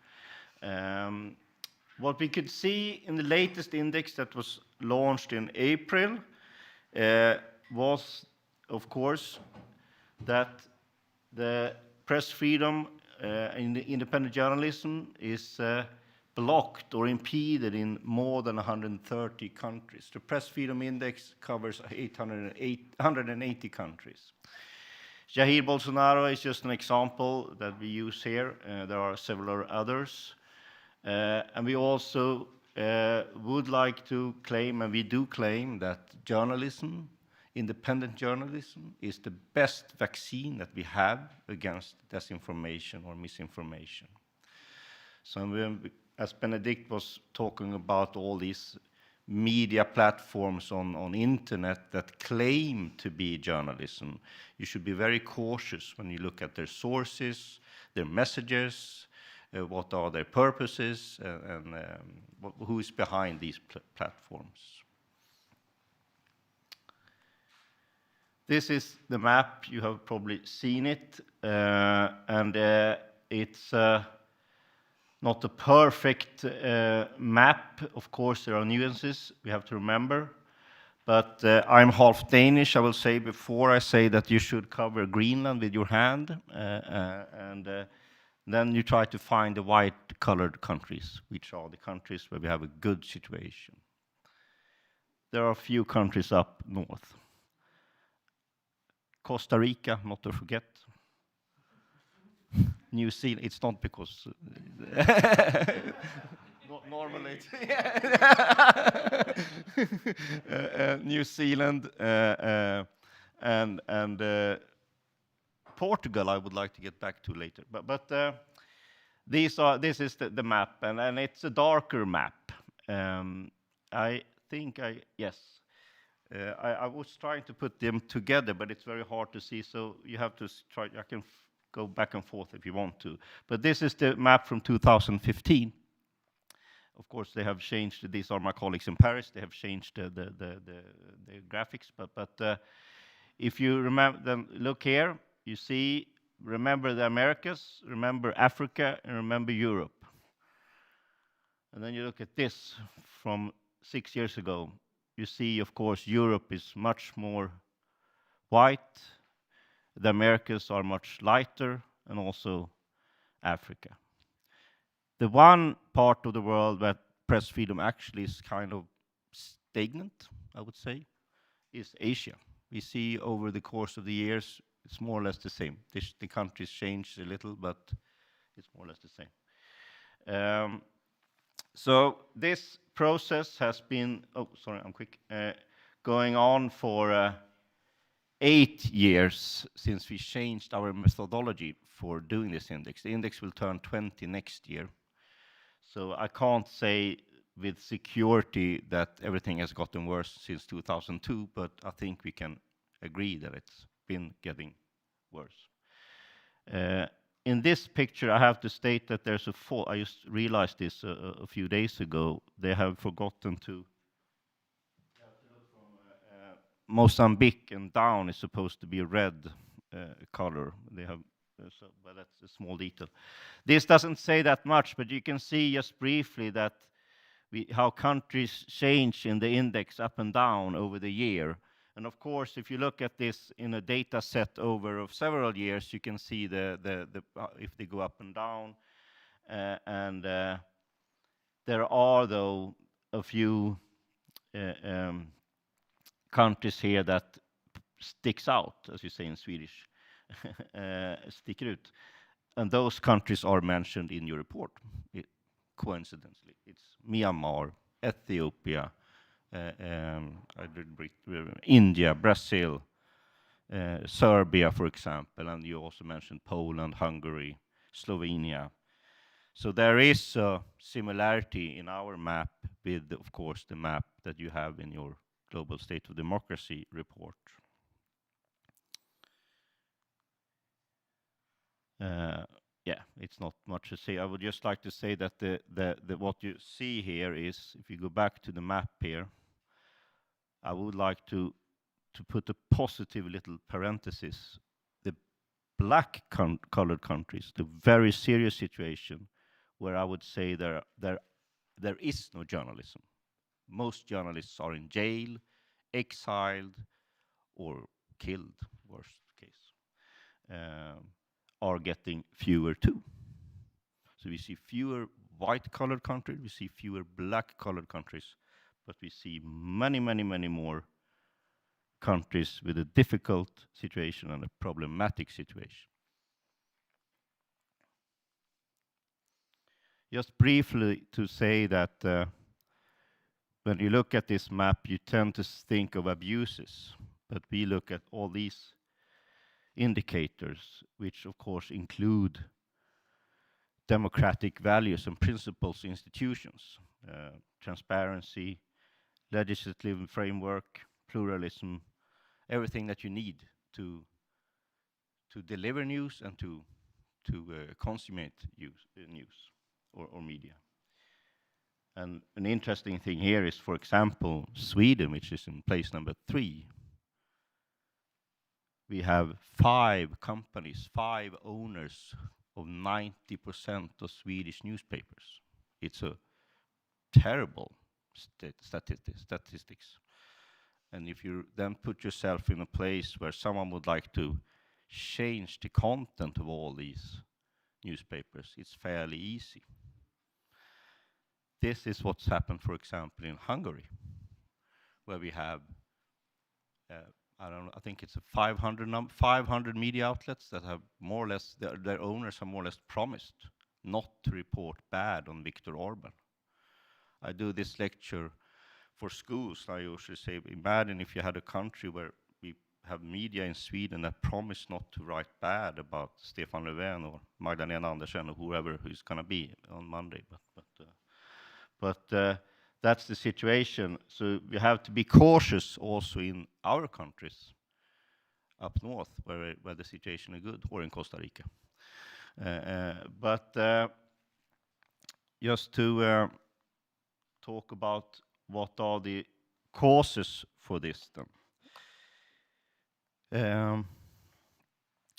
What we could see in the latest index that was launched in April was, of course, that the press freedom in the independent journalism is blocked or impeded in more than 130 countries. The Press Freedom Index covers 180 countries. Jair Bolsonaro is just an example that we use here. There are several others. And we also would like to claim, and we do claim, that journalism, independent journalism, is the best vaccine that we have against disinformation or misinformation. So as Benedicte was talking about all these media platforms on internet that claim to be journalism, you should be very cautious when you look at their sources, their messages, what are their purposes, and who is behind these platforms. This is the map. You have probably seen it, and it's not a perfect map. Of course, there are nuances we have to remember. But I'm half Danish. I will say before I say that you should cover Greenland with your hand, and then you try to find the white-colored countries, which are the countries where we have a good situation. There are a few countries up north. Costa Rica, not to forget. New Zealand, it's not because normally New Zealand and Portugal I would like to get back to later. But this is the map, and it's a darker map. I was trying to put them together, but it's very hard to see, so you have to try. I can go back and forth if you want to. But this is the map from 2015. Of course, they have changed. These are my colleagues in Paris. They have changed the graphics. But if you remember, then look here. You see, remember the Americas, remember Africa, and remember Europe. And then you look at this from 6 years ago. You see, of course, Europe is much more white. The Americas are much lighter, and also Africa. The one part of the world where press freedom actually is kind of stagnant, I would say, is Asia. We see over the course of the years, it's more or less the same. The countries changed a little, but it's more or less the same. So this process has been, going on for 8 years since we changed our methodology for doing this index. The index will turn 20 next year. So I can't say with security that everything has gotten worse since 2002, but I think we can agree that it's been getting worse. In this picture, I have to state that there's a fault. I just realized this a few days ago. They have forgotten to look from Mozambique and down is supposed to be a red color. They have, but that's a small detail. This doesn't say that much, but you can see just briefly that how countries change in the index up and down over the year. And of course, if you look at this in a data set over of several years, you can see if they go up and down. There are, though, a few countries here that sticks out, as you say in Swedish, sticker ut. And those countries are mentioned in your report, coincidentally. It's Myanmar, Ethiopia, India, Brazil, Serbia, for example, and you also mentioned Poland, Hungary, Slovenia. So there is a similarity in our map with, of course, the map that you have in your Global State of Democracy report. Yeah, it's not much to say. I would just like to say that what you see here is, if you go back to the map here, I would like to put a positive little parenthesis. The black colored countries, the very serious situation, where I would say there is no journalism. Most journalists are in jail, exiled, or killed, worst case, are getting fewer too. So we see fewer white-colored countries, we see fewer black-colored countries, but we see many, many, many more countries with a difficult situation and a problematic situation. Just briefly to say that when you look at this map, you tend to think of abuses, but we look at all these indicators, which of course include democratic values and principles, institutions, transparency, legislative framework, pluralism, everything that you need to deliver news and to consummate news or media. And an interesting thing here is, for example, Sweden, which is in place number 3. We have 5 companies, 5 owners of 90% of Swedish newspapers. It's a terrible statistics. And if you then put yourself in a place where someone would like to change the content of all these newspapers, it's fairly easy. This is what's happened, for example, in Hungary, where we have I think it's 500 media outlets that have more or less, their owners have more or less promised not to report bad on Viktor Orban. I do this lecture for schools. I usually say, imagine if you had a country where we have media in Sweden that promise not to write bad about Stefan Löfven or Magdalena Andersson or whoever who's going to be on Monday. But that's the situation. So we have to be cautious also in our countries up north, where the situation is good, or in Costa Rica. But just to talk about what are the causes for this then.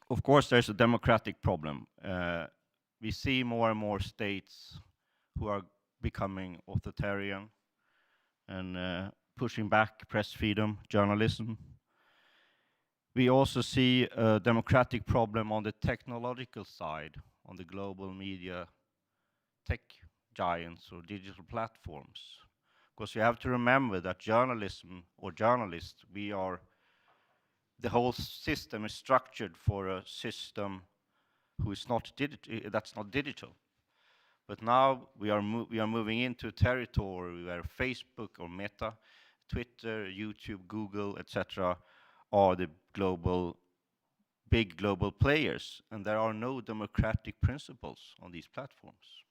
Of course, there's a democratic problem. We see more and more states who are becoming authoritarian and pushing back press freedom, journalism. We also see a democratic problem on the technological side, on the global media tech giants or digital platforms. Because you have to remember that journalism or journalists, the whole system is structured for a system who is that's not digital. But now we are moving into a territory where Facebook or Meta, Twitter, YouTube, Google, etc., are the big global players, and there are no democratic principles on these platforms.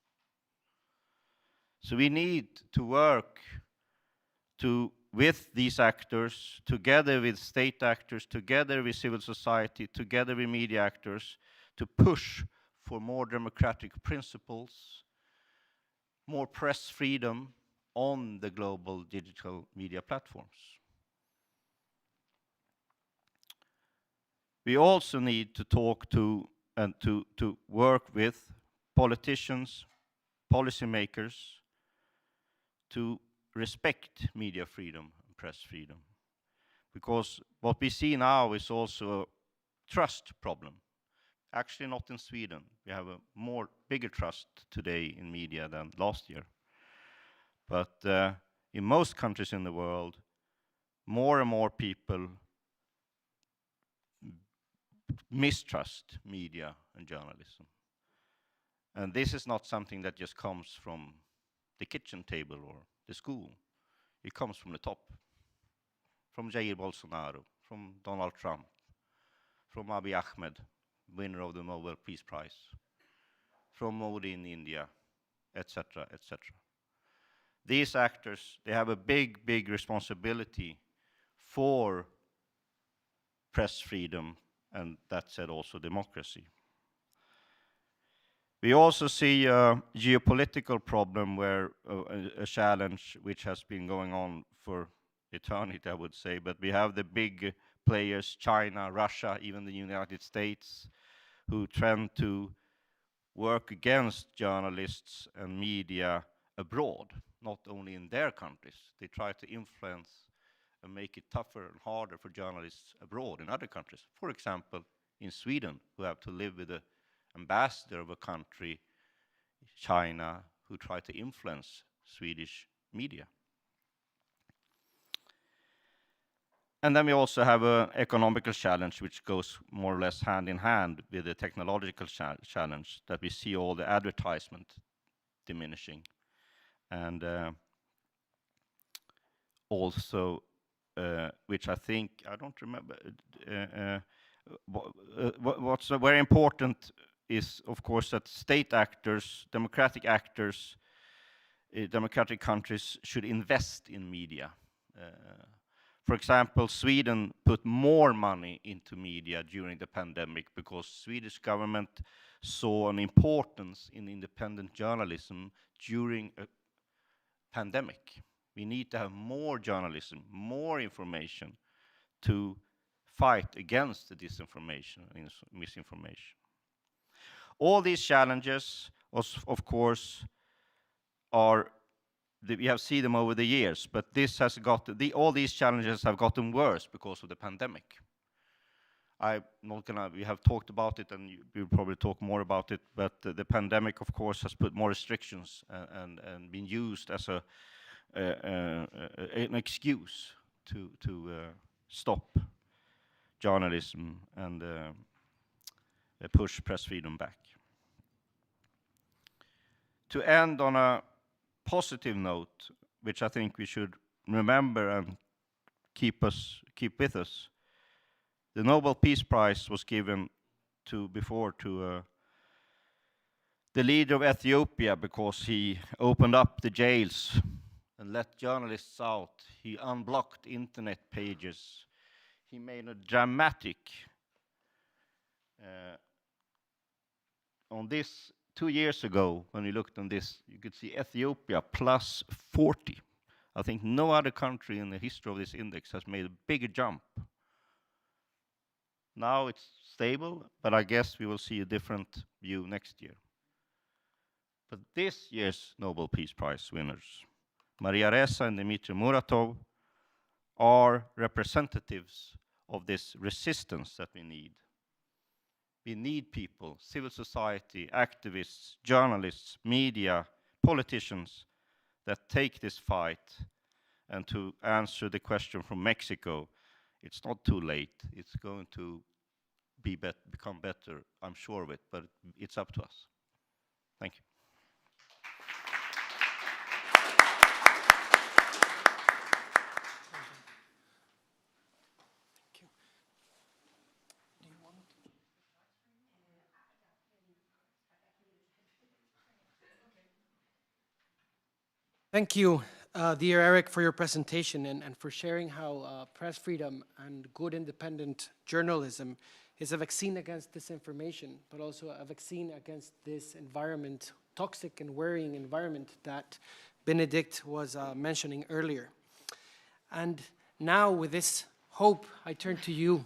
So we need to work with these actors, together with state actors, together with civil society, together with media actors, to push for more democratic principles, more press freedom on the global digital media platforms. We also need to talk to and to work with politicians, policymakers, to respect media freedom and press freedom. Because what we see now is also a trust problem. Actually not in Sweden. We have a bigger trust today in media than last year. But in most countries in the world, more and more people mistrust media and journalism. And this is not something that just comes from the kitchen table or the school. It comes from the top. From Jair Bolsonaro, from Donald Trump, from Abiy Ahmed, winner of the Nobel Peace Prize, from Modi in India, etc., etc. These actors, they have a big, big responsibility for press freedom, and that said also democracy. We also see a geopolitical problem where a challenge which has been going on for eternity, I would say, but we have the big players, China, Russia, even the United States, who tend to work against journalists and media abroad, not only in their countries. They try to influence and make it tougher and harder for journalists abroad in other countries. For example, in Sweden, who have to live with the ambassador of a country, China, who try to influence Swedish media. And then we also have an economical challenge which goes more or less hand in hand with the technological challenge, that we see all the advertisement diminishing. And also, which I think, I don't remember, what's very important is, of course, that state actors, democratic countries should invest in media. For example, Sweden put more money into media during the pandemic because Swedish government saw an importance in independent journalism during a pandemic. We need to have more journalism, more information to fight against the disinformation and misinformation. All these challenges, of course, we have seen them over the years, but this has all these challenges have gotten worse because of the pandemic. We have talked about it, and we'll probably talk more about it, but the pandemic, of course, has put more restrictions and been used as an excuse to stop journalism and push press freedom back. To end on a positive note, which I think we should remember and keep with us, the Nobel Peace Prize was given to the leader of Ethiopia because he opened up the jails and let journalists out. He unblocked internet pages. He made a dramatic on this 2 years ago, when we looked on this, you could see Ethiopia plus 40. I think no other country in the history of this index has made a bigger jump. Now it's stable, but I guess we will see a different view next year. But this year's Nobel Peace Prize winners, Maria Ressa and Dmitry Muratov, are representatives of this resistance that we need. We need people, civil society, activists, journalists, media, politicians that take this fight. And to answer the question from Mexico, it's not too late. It's going to become better, I'm sure of it, but it's up to us. Thank you. Thank you, dear Erik, for your presentation and for sharing how press freedom and good independent journalism is a vaccine against disinformation, but also a vaccine against this environment, toxic and worrying environment that Benedicte was mentioning earlier. And now with this hope, I turn to you,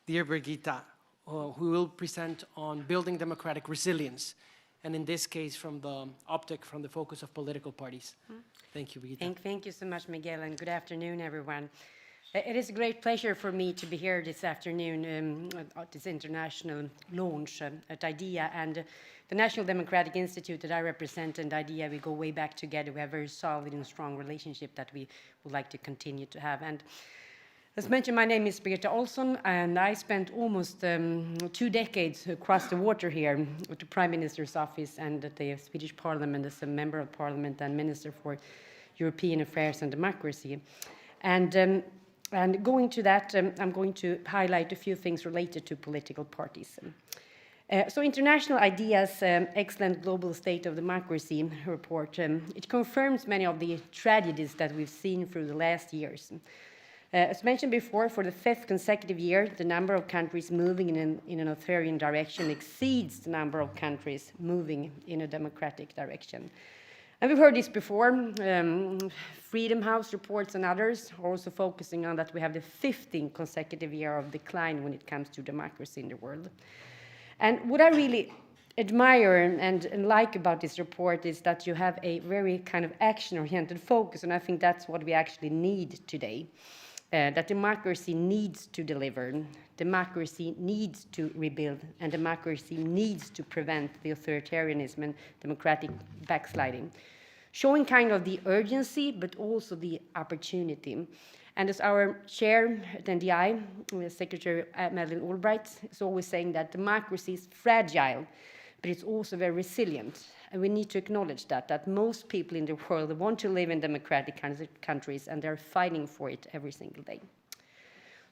dear Birgitta, who will present on building democratic resilience, and in this case from the focus of political parties. Thank you, Birgitta. Thank you so much, Miguel, and good afternoon, everyone. It is a great pleasure for me to be here this afternoon at this international launch at IDEA, and the National Democratic Institute that I represent and IDEA, we go way back together. We have a very solid and strong relationship that we would like to continue to have. And as mentioned, my name is Birgitta Ohlsson, and I spent almost 2 decades across the water here at the Prime Minister's office and at the Swedish Parliament as a member of Parliament and Minister for European Affairs and Democracy. And going to that, I'm going to highlight a few things related to political parties. So International IDEA's excellent Global State of Democracy report, it confirms many of the tragedies that we've seen through the last years. As mentioned before, for the 5th consecutive year, the number of countries moving in an authoritarian direction exceeds the number of countries moving in a democratic direction. And we've heard this before. Freedom House reports and others are also focusing on that we have the 15th consecutive year of decline when it comes to democracy in the world. And what I really admire and like about this report is that you have a very kind of action-oriented focus, and I think that's what we actually need today. That democracy needs to deliver, democracy needs to rebuild, and democracy needs to prevent the authoritarianism and democratic backsliding, showing kind of the urgency, but also the opportunity. And as our chair at NDI, Secretary Madeleine Albright, is always saying that democracy is fragile, but it's also very resilient. And we need to acknowledge that most people in the world want to live in democratic countries, and they're fighting for it every single day.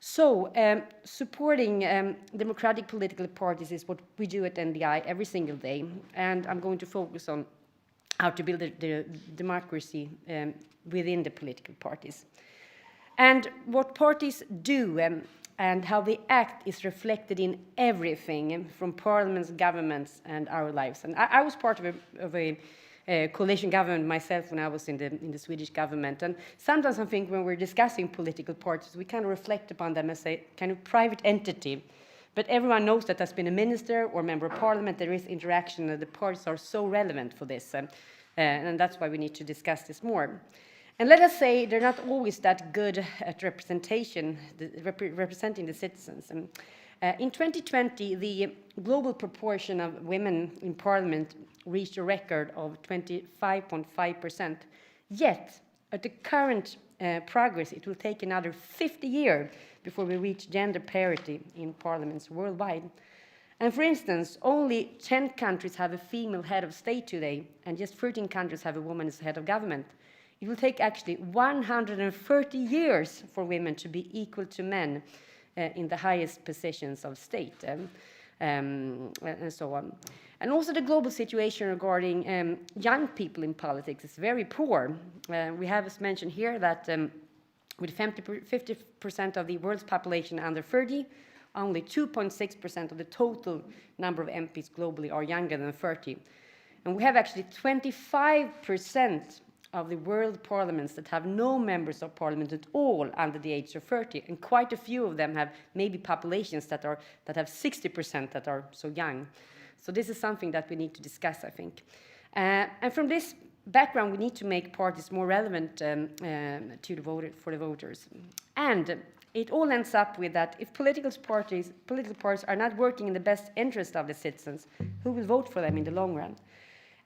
So supporting democratic political parties is what we do at NDI every single day, and I'm going to focus on how to build the democracy within the political parties. And what parties do and how they act is reflected in everything from parliaments, governments, and our lives. And I was part of a coalition government myself when I was in the Swedish government. And sometimes I think when we're discussing political parties, we kind of reflect upon them as a kind of private entity. But everyone knows that there's been a minister or member of parliament, there is interaction, and the parties are so relevant for this. And that's why we need to discuss this more. And let us say they're not always that good at representing the citizens. In 2020, the global proportion of women in parliament reached a record of 25.5%. Yet, at the current progress, it will take another 50 years before we reach gender parity in parliaments worldwide. And for instance, only 10 countries have a female head of state today, and just 13 countries have a woman as head of government. It will take actually 130 years for women to be equal to men in the highest positions of state, and so on. And also the global situation regarding young people in politics is very poor. We have, as mentioned here, that with 50% of the world's population under 30, only 2.6% of the total number of MPs globally are younger than 30. And we have actually 25% of the world parliaments that have no members of parliament at all under the age of 30, and quite a few of them have maybe populations that have 60% that are so young. So this is something that we need to discuss, I think. And from this background, we need to make parties more relevant to for the voters. And it all ends up with that if political parties are not working in the best interest of the citizens, who will vote for them in the long run?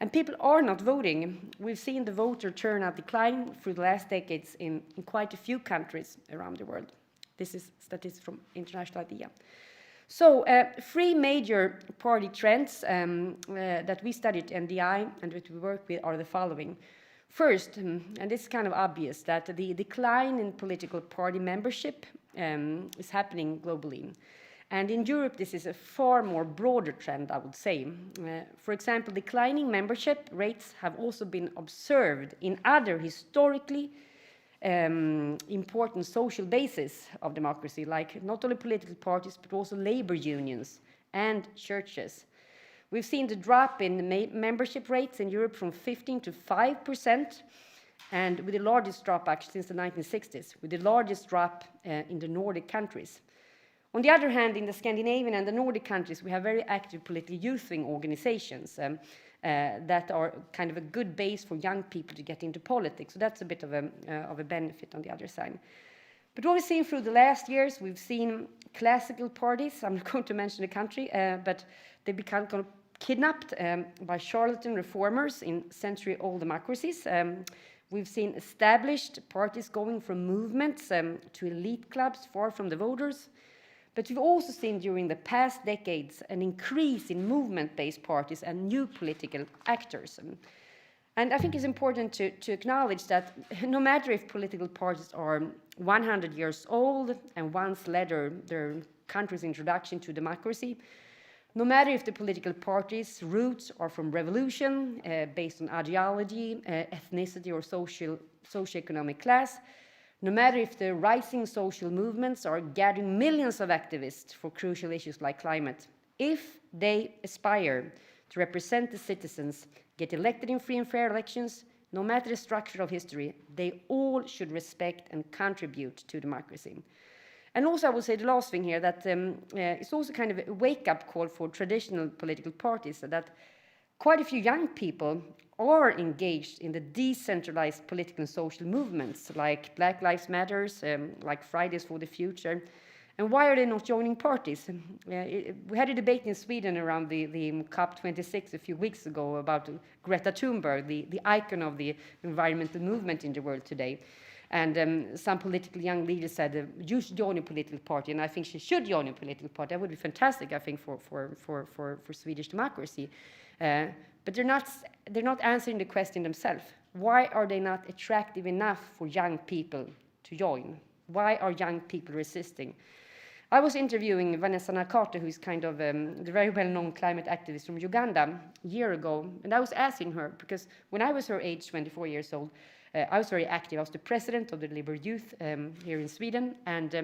And people are not voting. We've seen the voter turnout decline through the last decades in quite a few countries around the world. This is statistics from International IDEA. So 3 major party trends that we studied at NDI and that we work with are the following. First, and this is kind of obvious, that the decline in political party membership is happening globally. And in Europe, this is a far more broader trend, I would say. For example, declining membership rates have also been observed in other historically important social bases of democracy, like not only political parties, but also labor unions and churches. We've seen the drop in membership rates in Europe from 15% to 5%, and with the largest drop actually since the 1960s, with the largest drop in the Nordic countries. On the other hand, in the Scandinavian and the Nordic countries, we have very active political youth wing organizations that are kind of a good base for young people to get into politics. So that's a bit of a benefit on the other side. But what we've seen through the last years, we've seen classical parties, I'm not going to mention the country, but they become kind of kidnapped by charlatan reformers in century-old democracies. We've seen established parties going from movements to elite clubs far from the voters. But we've also seen during the past decades an increase in movement-based parties and new political actors. And I think it's important to acknowledge that no matter if political parties are 100 years old and once led their country's introduction to democracy, no matter if the political parties' roots are from revolution based on ideology, ethnicity, or socioeconomic class, no matter if the rising social movements are gathering millions of activists for crucial issues like climate, if they aspire to represent the citizens, get elected in free and fair elections, no matter the structure of history, they all should respect and contribute to democracy. And also I will say the last thing here, that it's also kind of a wake-up call for traditional political parties, that quite a few young people are engaged in the decentralized political and social movements like Black Lives Matter, like Fridays for the Future. And why are they not joining parties? We had a debate in Sweden around the COP26 a few weeks ago about Greta Thunberg, the icon of the environmental movement in the world today. And some political young leaders said, you should join a political party, and I think she should join a political party. That would be fantastic, I think, for Swedish democracy. But they're not answering the question themselves. Why are they not attractive enough for young people to join? Why are young people resisting? I was interviewing Vanessa Nakate, who is kind of the very well-known climate activist from Uganda, a year ago, and I was asking her, because when I was her age, 24 years old, I was very active. I was the president of the Liberal Youth here in Sweden, and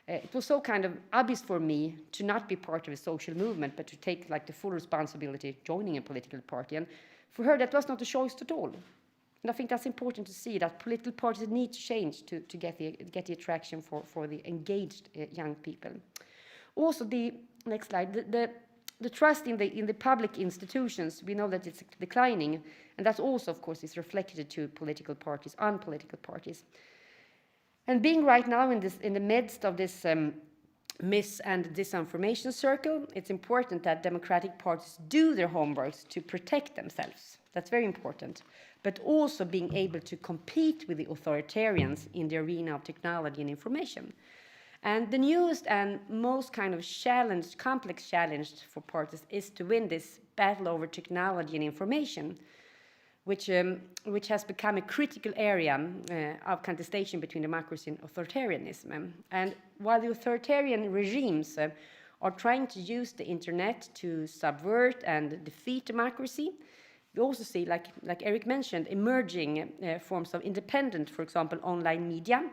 it was so kind of obvious for me to not be part of a social movement, but to take like the full responsibility of joining a political party. And for her, that was not a choice at all. And I think that's important to see, that political parties need to change to get the attraction for the engaged young people. Also, the next slide, the trust in the public institutions, we know that it's declining, and that also, of course, is reflected to political parties, on political parties. And being right now in the midst of this mis- and disinformation circle, it's important that democratic parties do their homework to protect themselves. That's very important. But also being able to compete with the authoritarians in the arena of technology and information. And the newest and most kind of complex challenge for parties is to win this battle over technology and information, which has become a critical area of contestation between democracy and authoritarianism. And while the authoritarian regimes are trying to use the internet to subvert and defeat democracy, we also see, like Erik mentioned, emerging forms of independent, for example, online media,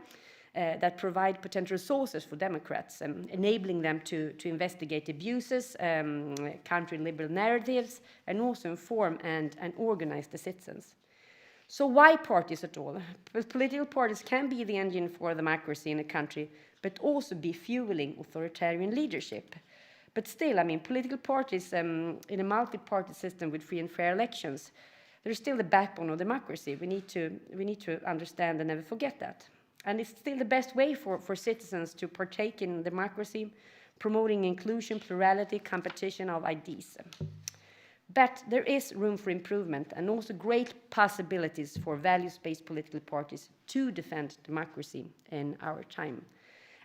that provide potential sources for Democrats, enabling them to investigate abuses, counter liberal narratives, and also inform and organize the citizens. So why parties at all? Because political parties can be the engine for democracy in a country, but also be fueling authoritarian leadership. But still, I mean, political parties in a multi-party system with free and fair elections, they're still the backbone of democracy. We need to understand and never forget that. And it's still the best way for citizens to partake in democracy, promoting inclusion, plurality, competition of ideas. But there is room for improvement and also great possibilities for values-based political parties to defend democracy in our time.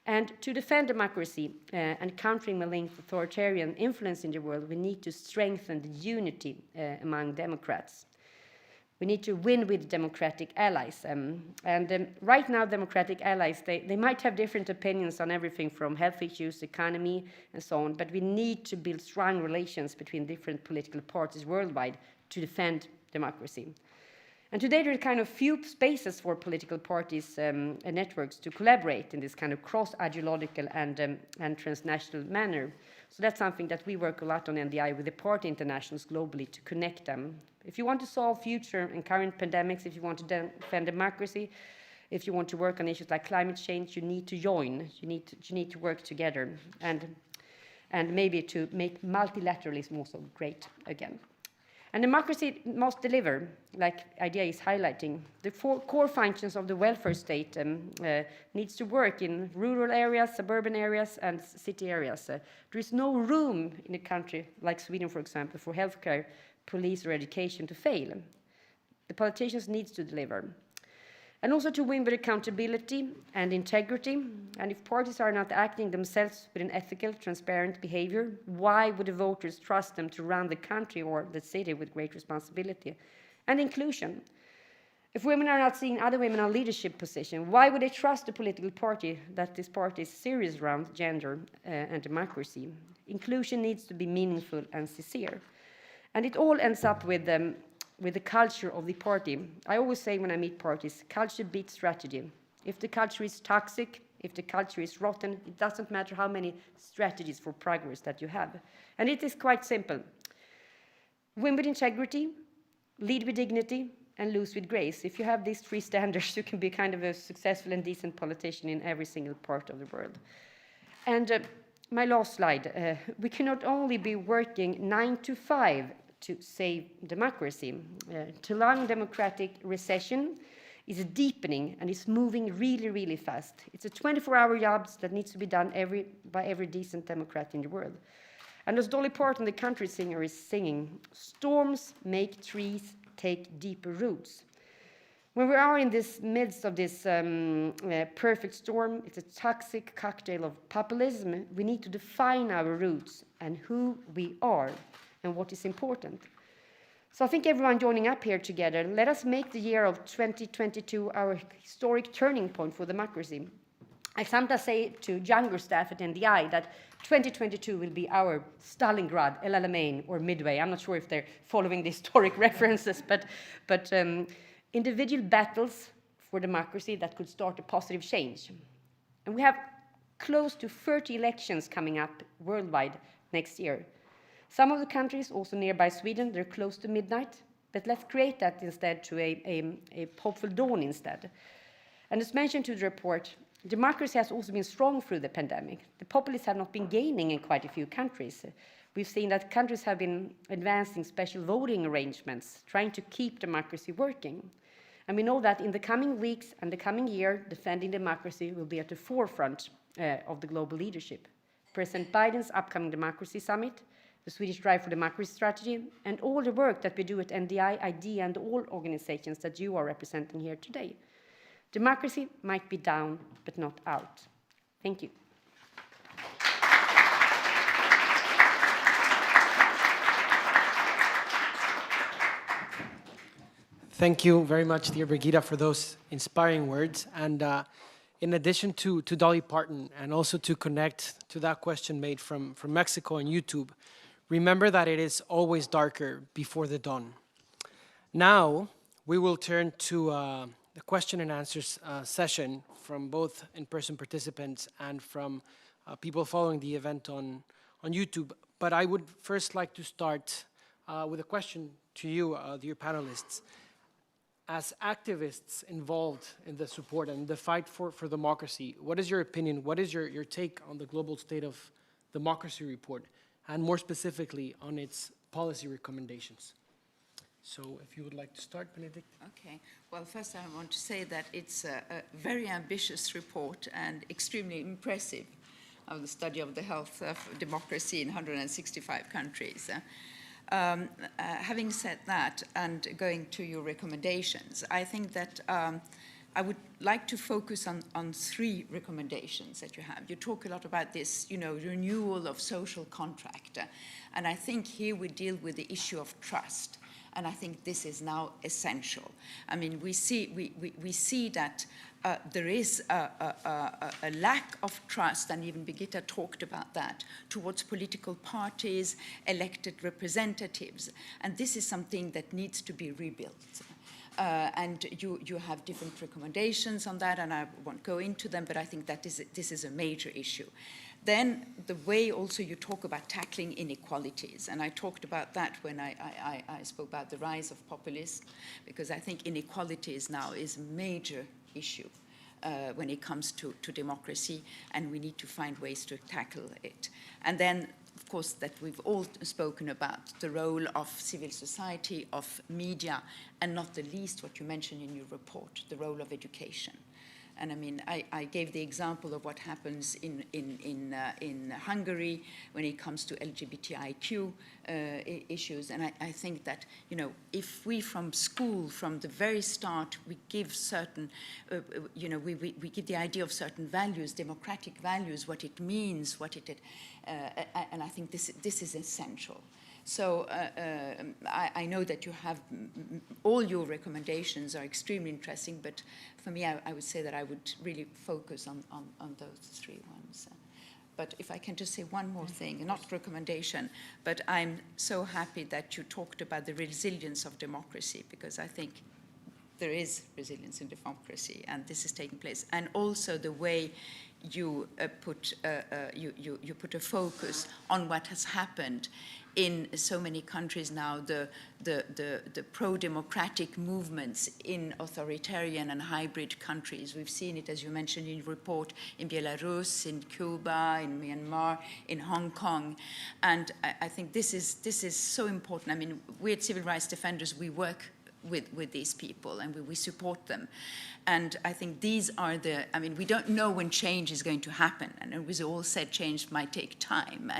And to defend democracy and countering malign authoritarian influence in the world, we need to strengthen the unity among Democrats. We need to win with democratic allies. Right now, democratic allies, they might have different opinions on everything from health issues, economy, and so on, but we need to build strong relations between different political parties worldwide to defend democracy. And today there are kind of few spaces for political parties and networks to collaborate in this kind of cross-ideological and transnational manner. So that's something that we work a lot on NDI with the party internationals globally to connect them. If you want to solve future and current pandemics, if you want to defend democracy, if you want to work on issues like climate change, you need to join. You need to work together and maybe to make multilateralism also great again. And democracy must deliver, like IDEA is highlighting. The four core functions of the welfare state needs to work in rural areas, suburban areas, and city areas. There is no room in a country like Sweden, for example, for healthcare, police, or education to fail. The politicians need to deliver. And also to win with accountability and integrity. And if parties are not acting themselves with an ethical, transparent behavior, why would the voters trust them to run the country or the city with great responsibility? And inclusion. If women are not seeing other women on leadership positions, why would they trust a political party that this party is serious around gender and democracy? Inclusion needs to be meaningful and sincere. And it all ends up with the culture of the party. I always say when I meet parties, culture beats strategy. If the culture is toxic, if the culture is rotten, it doesn't matter how many strategies for progress that you have. And it is quite simple. Win with integrity, lead with dignity, and lose with grace. If you have these three standards, you can be kind of a successful and decent politician in every single part of the world. And my last slide. We cannot only be working 9 to 5 to save democracy. Too long democratic recession is deepening and is moving really, really fast. It's a 24-hour job that needs to be done by every decent Democrat in the world. And as Dolly Parton, the country singer, is singing, storms make trees take deeper roots. When we are in this midst of this perfect storm, it's a toxic cocktail of populism. We need to define our roots and who we are and what is important. So I think everyone joining up here together, let us make the year of 2022 our historic turning point for democracy. I sometimes say to younger staff at NDI that 2022 will be our Stalingrad, El Alamein, or Midway. I'm not sure if they're following the historic references, but individual battles for democracy that could start a positive change. And we have close to 30 elections coming up worldwide next year. Some of the countries, also nearby Sweden, they're close to midnight, but let's create that instead to a hopeful dawn instead. And as mentioned to the report, democracy has also been strong through the pandemic. The populists have not been gaining in quite a few countries. We've seen that countries have been advancing special voting arrangements, trying to keep democracy working. And we know that in the coming weeks and the coming year, defending democracy will be at the forefront of the global leadership. President Biden's upcoming democracy summit, the Swedish Drive for Democracy strategy, and all the work that we do at NDI, IDEA, and all organizations that you are representing here today. Democracy might be down, but not out. Thank you. Thank you very much, dear Birgitta, for those inspiring words. And in addition to Dolly Parton, and also to connect to that question made from Mexico on YouTube, remember that it is always darker before the dawn. Now, we will turn to the question and answers session from both in-person participants and from people following the event on YouTube. But I would first like to start with a question to you, dear panelists. As activists involved in the support and the fight for democracy, what is your opinion, what is your take on the Global State of Democracy report, and more specifically on its policy recommendations? So if you would like to start, Benedicte. Okay. Well, first I want to say that it's a very ambitious report and extremely impressive of the study of the health of democracy in 165 countries. Having said that, and going to your recommendations, I think that I would like to focus on three recommendations that you have. You talk a lot about this, renewal of social contract. And I think here we deal with the issue of trust. And I think this is now essential. I mean, we see that there is a lack of trust, and even Birgitta talked about that, towards political parties, elected representatives. And this is something that needs to be rebuilt. And you have different recommendations on that, and I won't go into them, but I think that this is a major issue. Then the way also you talk about tackling inequalities, and I talked about that when I spoke about the rise of populism, because I think inequalities now is a major issue when it comes to democracy, and we need to find ways to tackle it. And then, of course, that we've all spoken about, the role of civil society, of media, and not the least what you mentioned in your report, the role of education. And I mean, I gave the example of what happens in Hungary when it comes to LGBTIQ issues. And I think that, you know, if we from school, from the very start, we give certain, you know, we give the idea of certain values, democratic values, what it means, what it, and I think this is essential. So I know that you have, all your recommendations are extremely interesting, but for me, I would say that I would really focus on those three ones. But if I can just say one more thing, not recommendation, but I'm so happy that you talked about the resilience of democracy, because I think there is resilience in democracy, and this is taking place. And also the way you put a focus on what has happened in so many countries now, the pro-democratic movements in authoritarian and hybrid countries. We've seen it, as you mentioned in your report, in Belarus, in Cuba, in Myanmar, in Hong Kong. And I think this is so important. I mean, we at Civil Rights Defenders, we work with these people, and we support them. And I think these are I mean, we don't know when change is going to happen, and it was all said change might take time,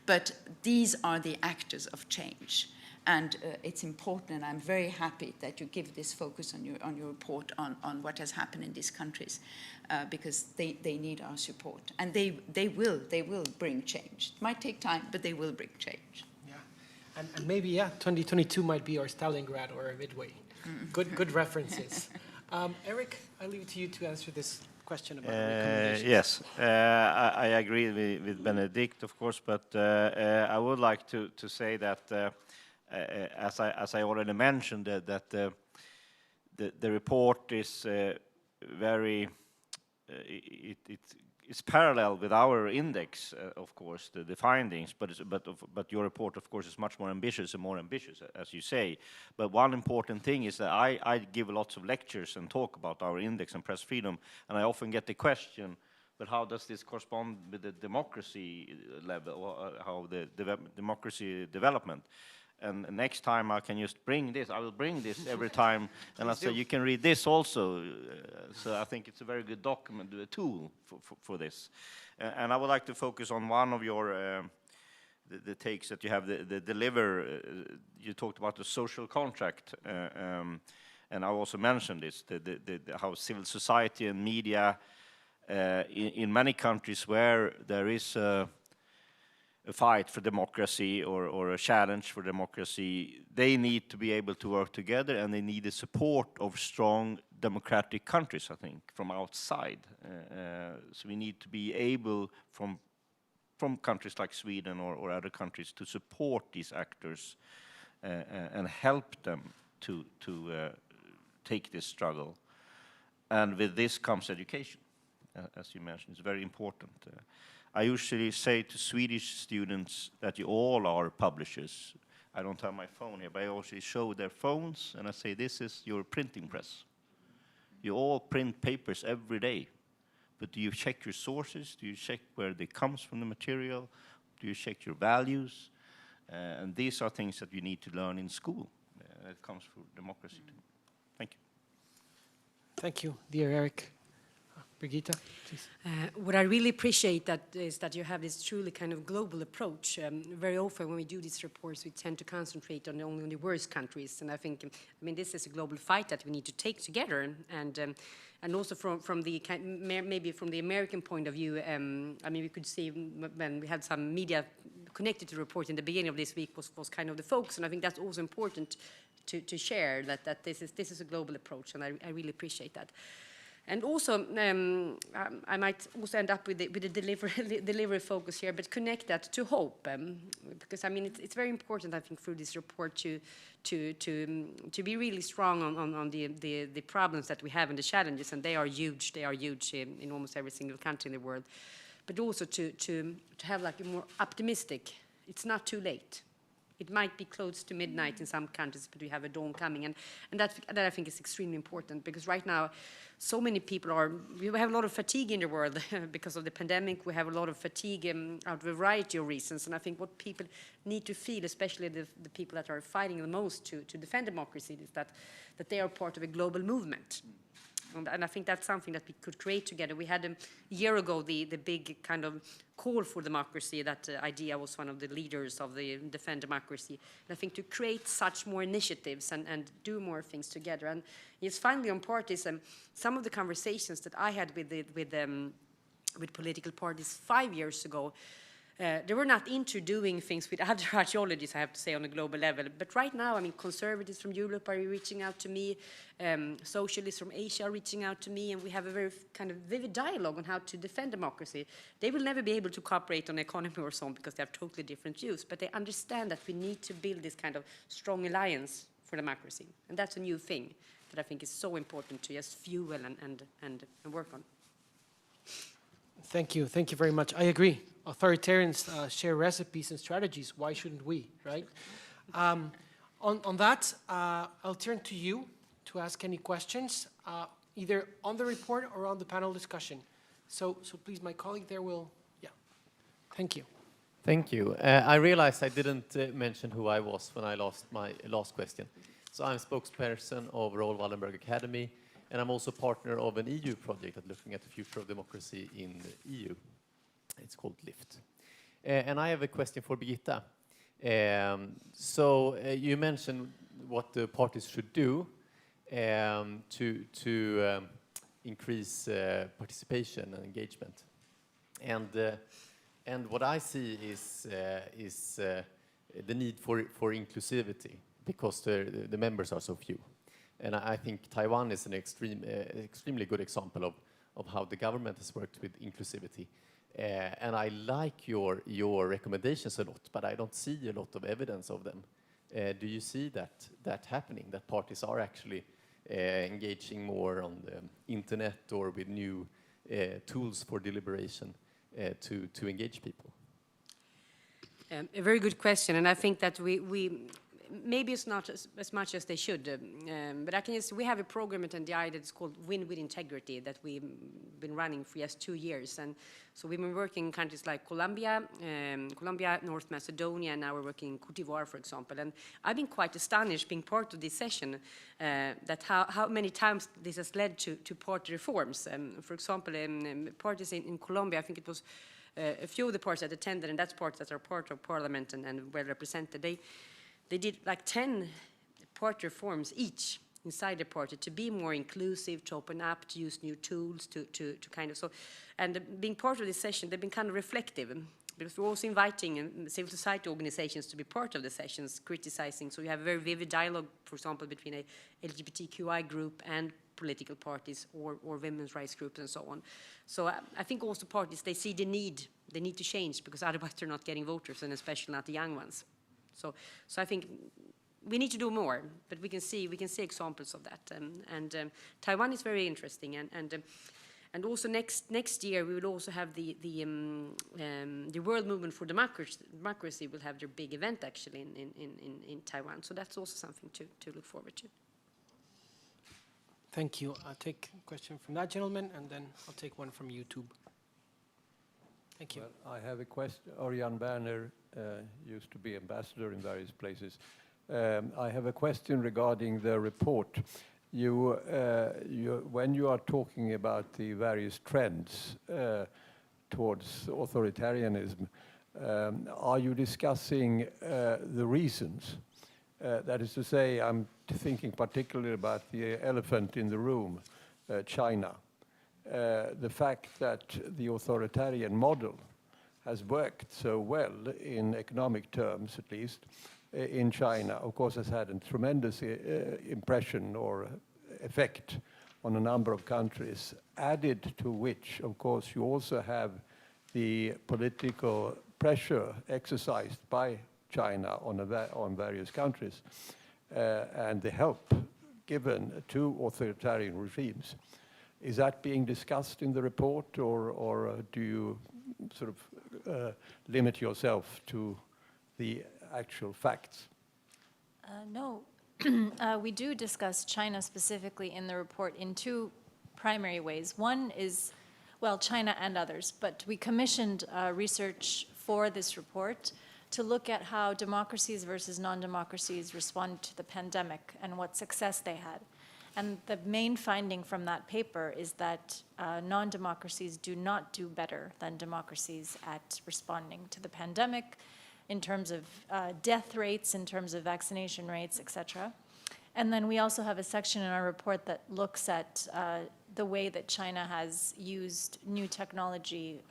but these are the actors of change. And it's important, and I'm very happy that you give this focus on your report on what has happened in these countries, because they need our support, and they will bring change. It might take time, but they will bring change. And maybe, 2022 might be our Stalingrad or our Midway. Good references. Erik, I'll leave it to you to answer this question about recommendations. Yes, I agree with Benedicte, of course, but I would like to say that, as I already mentioned, that the report is very, it's parallel with our index, of course, the findings, but your report, of course, is much more ambitious and more ambitious, as you say. But one important thing is that I give lots of lectures and talk about our index and press freedom, and I often get the question, but how does this correspond with the democracy level, or how the democracy development? And next time I can just bring this. I will bring this every time, and I say you can read this also. So I think it's a very good document, a tool for this. And I would like to focus on one of your the takes that you have. The deliver. You talked about the social contract, and I also mentioned this. How civil society and media in many countries where there is a fight for democracy or a challenge for democracy, they need to be able to work together, and they need the support of strong democratic countries, I think, from outside. So we need to be able, from countries like Sweden or other countries, to support these actors and help them to take this struggle. And with this comes education, as you mentioned. It's very important. I usually say to Swedish students that you all are publishers. I don't have my phone here, but I also show their phones, and I say, this is your printing press. You all print papers every day, but do you check your sources? Do you check where they comes from, the material? Do you check your values? And these are things that you need to learn in school. It comes from democracy too. Thank you. Thank you, dear Erik. Birgitta, please. What I really appreciate is that you have this truly kind of global approach. Very often when we do these reports, we tend to concentrate only on the worst countries, and I mean, this is a global fight that we need to take together. And also from the maybe from the American point of view, I mean, we could see when we had some media connected to the report in the beginning of this week was kind of the focus, and I think that's also important to share that this is a global approach, and I really appreciate that. And also, I might also end up with the delivery focus here, but connect that to hope, because I mean it's very important, I think, through this report to be really strong on the problems that we have and the challenges, and they are huge. They are huge in almost every single country in the world, but also to have like a more optimistic. It's not too late. It might be close to midnight in some countries, but we have a dawn coming. And that I think is extremely important, because right now, so many people we have a lot of fatigue in the world because of the pandemic. We have a lot of fatigue out of a variety of reasons. And I think what people need to feel, especially the people that are fighting the most to defend democracy, is that they are part of a global movement. And I think that's something that we could create together. We had a year ago the big kind of call for democracy. That idea was one of the leaders of the Defend Democracy. And I think to create such more initiatives and do more things together. And yes, finally on parties, some of the conversations that I had with political parties 5 years ago, they were not into doing things with other ideologies, I have to say, on a global level. But right now, I mean, conservatives from Europe are reaching out to me, socialists from Asia are reaching out to me, and we have a very kind of vivid dialogue on how to defend democracy. They will never be able to cooperate on economy or so on because they have totally different views, but they understand that we need to build this kind of strong alliance for democracy. And that's a new thing that I think is so important to just fuel and work on. Thank you very much. I agree. Authoritarians share recipes and strategies. Why shouldn't we, right? On that, I'll turn to you to ask any questions, either on the report or on the panel discussion. So please, my colleague there will, yeah. Thank you. Thank you. I realized I didn't mention who I was when I lost my last question. So I'm spokesperson of Roald Wallenberg Academy, and I'm also partner of an EU project that's looking at the future of democracy in the EU. It's called LIFT. And I have a question for Birgitta. You mentioned what the parties should do to increase participation and engagement. And what I see is the need for inclusivity, because the members are so few. And I think Taiwan is an extremely good example of how the government has worked with inclusivity. And I like your recommendations a lot, but I don't see a lot of evidence of them. Do you see that happening, that parties are actually engaging more on the internet or with new tools for deliberation to engage people? A very good question, and I think that we maybe it's not as much as they should, but I can just, we have a program at NDI that's called Win with Integrity that we've been running for just 2 years, and so we've been working in countries like Colombia, North Macedonia, and now we're working in Cote d'Ivoire, for example. And I've been quite astonished being part of this session that how many times this has led to party reforms. For example, parties in Colombia, I think it was a few of the parties that attended, and that's parties that are part of parliament and well represented. They did like 10 party reforms each inside the party to be more inclusive, to open up, to use new tools, to kind of so. And being part of this session, they've been kind of reflective, because we're also inviting civil society organizations to be part of the sessions, criticizing. So you have a very vivid dialogue, for example, between a LGBTQI group and political parties or women's rights groups and so on. So I think also parties, they see the need to change, because otherwise they're not getting voters, and especially not the young ones. So I think we need to do more, but we can see examples of that, and Taiwan is very interesting, and also next year we will also have the World Movement for Democracy will have their big event actually in Taiwan, so that's also something to look forward to. Thank you. I'll take a question from that gentleman, and then I'll take one from YouTube. Thank you. Well, I have a question. Örjan Berner used to be ambassador in various places. I have a question regarding the report. When you are talking about the various trends towards authoritarianism, are you discussing the reasons? That is to say, I'm thinking particularly about the elephant in the room, China. The fact that the authoritarian model has worked so well, in economic terms at least, in China, of course, has had a tremendous impression or effect on a number of countries, added to which, of course, you also have the political pressure exercised by China on various countries, and the help given to authoritarian regimes. Is that being discussed in the report, or do you sort of limit yourself to the actual facts? No. We do discuss China specifically in the report in two primary ways. One is, well, China and others, but we commissioned research for this report to look at how democracies versus non-democracies responded to the pandemic and what success they had. And the main finding from that paper is that non-democracies do not do better than democracies at responding to the pandemic in terms of death rates, in terms of vaccination rates, et cetera. And then we also have a section in our report that looks at the way that China has used new technology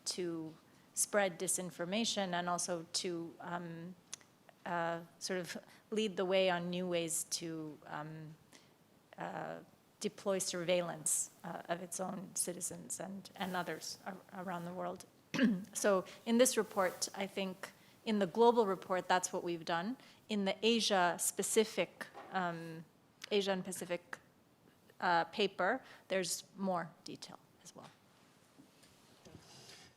to spread disinformation and also to sort of lead the way on new ways to deploy surveillance of its own citizens and others around the world. So in this report, I think in the global report, that's what we've done. In the Asia-Pacific paper, there's more detail as well.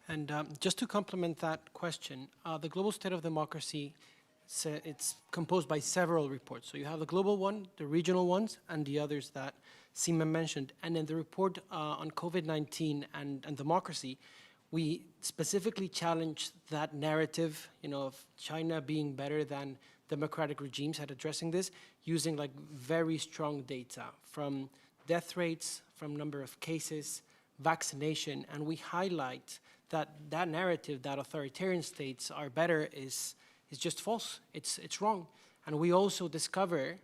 And just to complement that question, the Global State of Democracy, it's composed by several reports. So you have the global one, the regional ones, and the others that Seema mentioned. And in the report on COVID-19 and democracy, we specifically challenged that narrative, of China being better than democratic regimes at addressing this, using like very strong data from death rates, from number of cases, vaccination, and we highlight that narrative that authoritarian states are better is just false. It's wrong. And we also discover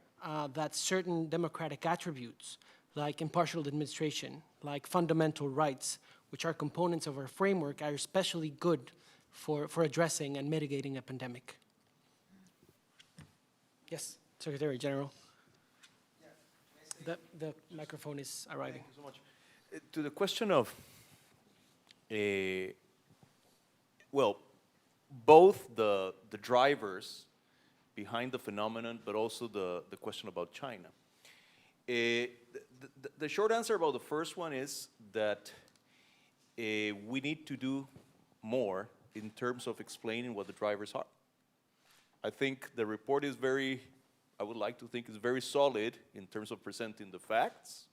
that certain democratic attributes, like impartial administration, like fundamental rights, which are components of our framework, are especially good for addressing and mitigating a pandemic. Yes, Secretary General. The microphone is arriving. Thank you so much. To the question of, well, both the drivers behind the phenomenon, but also the question about China. The short answer about the first one is that we need to do more in terms of explaining what the drivers are. I think the report is I would like to think is very solid in terms of presenting the facts.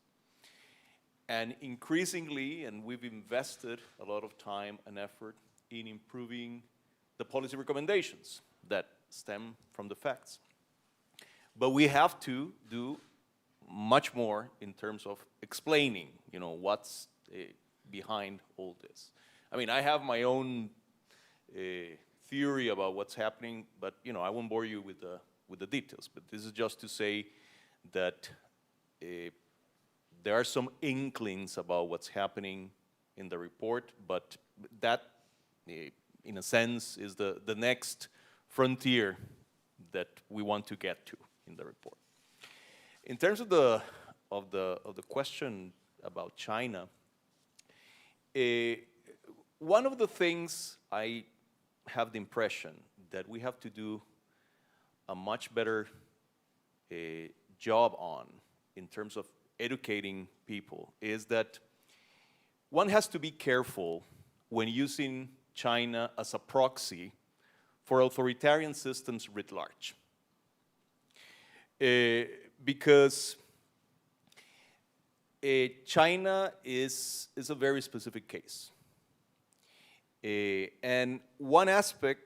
And increasingly, and we've invested a lot of time and effort in improving the policy recommendations that stem from the facts. But we have to do much more in terms of explaining, what's behind all this. I mean, I have my own theory about what's happening, but I won't bore you with the details. But this is just to say that there are some inklings about what's happening in the report, but that, in a sense, is the next frontier that we want to get to in the report. In terms of the question about China, one of the things I have the impression that we have to do a much better job on in terms of educating people is that one has to be careful when using China as a proxy for authoritarian systems writ large. Because China is a very specific case. And one aspect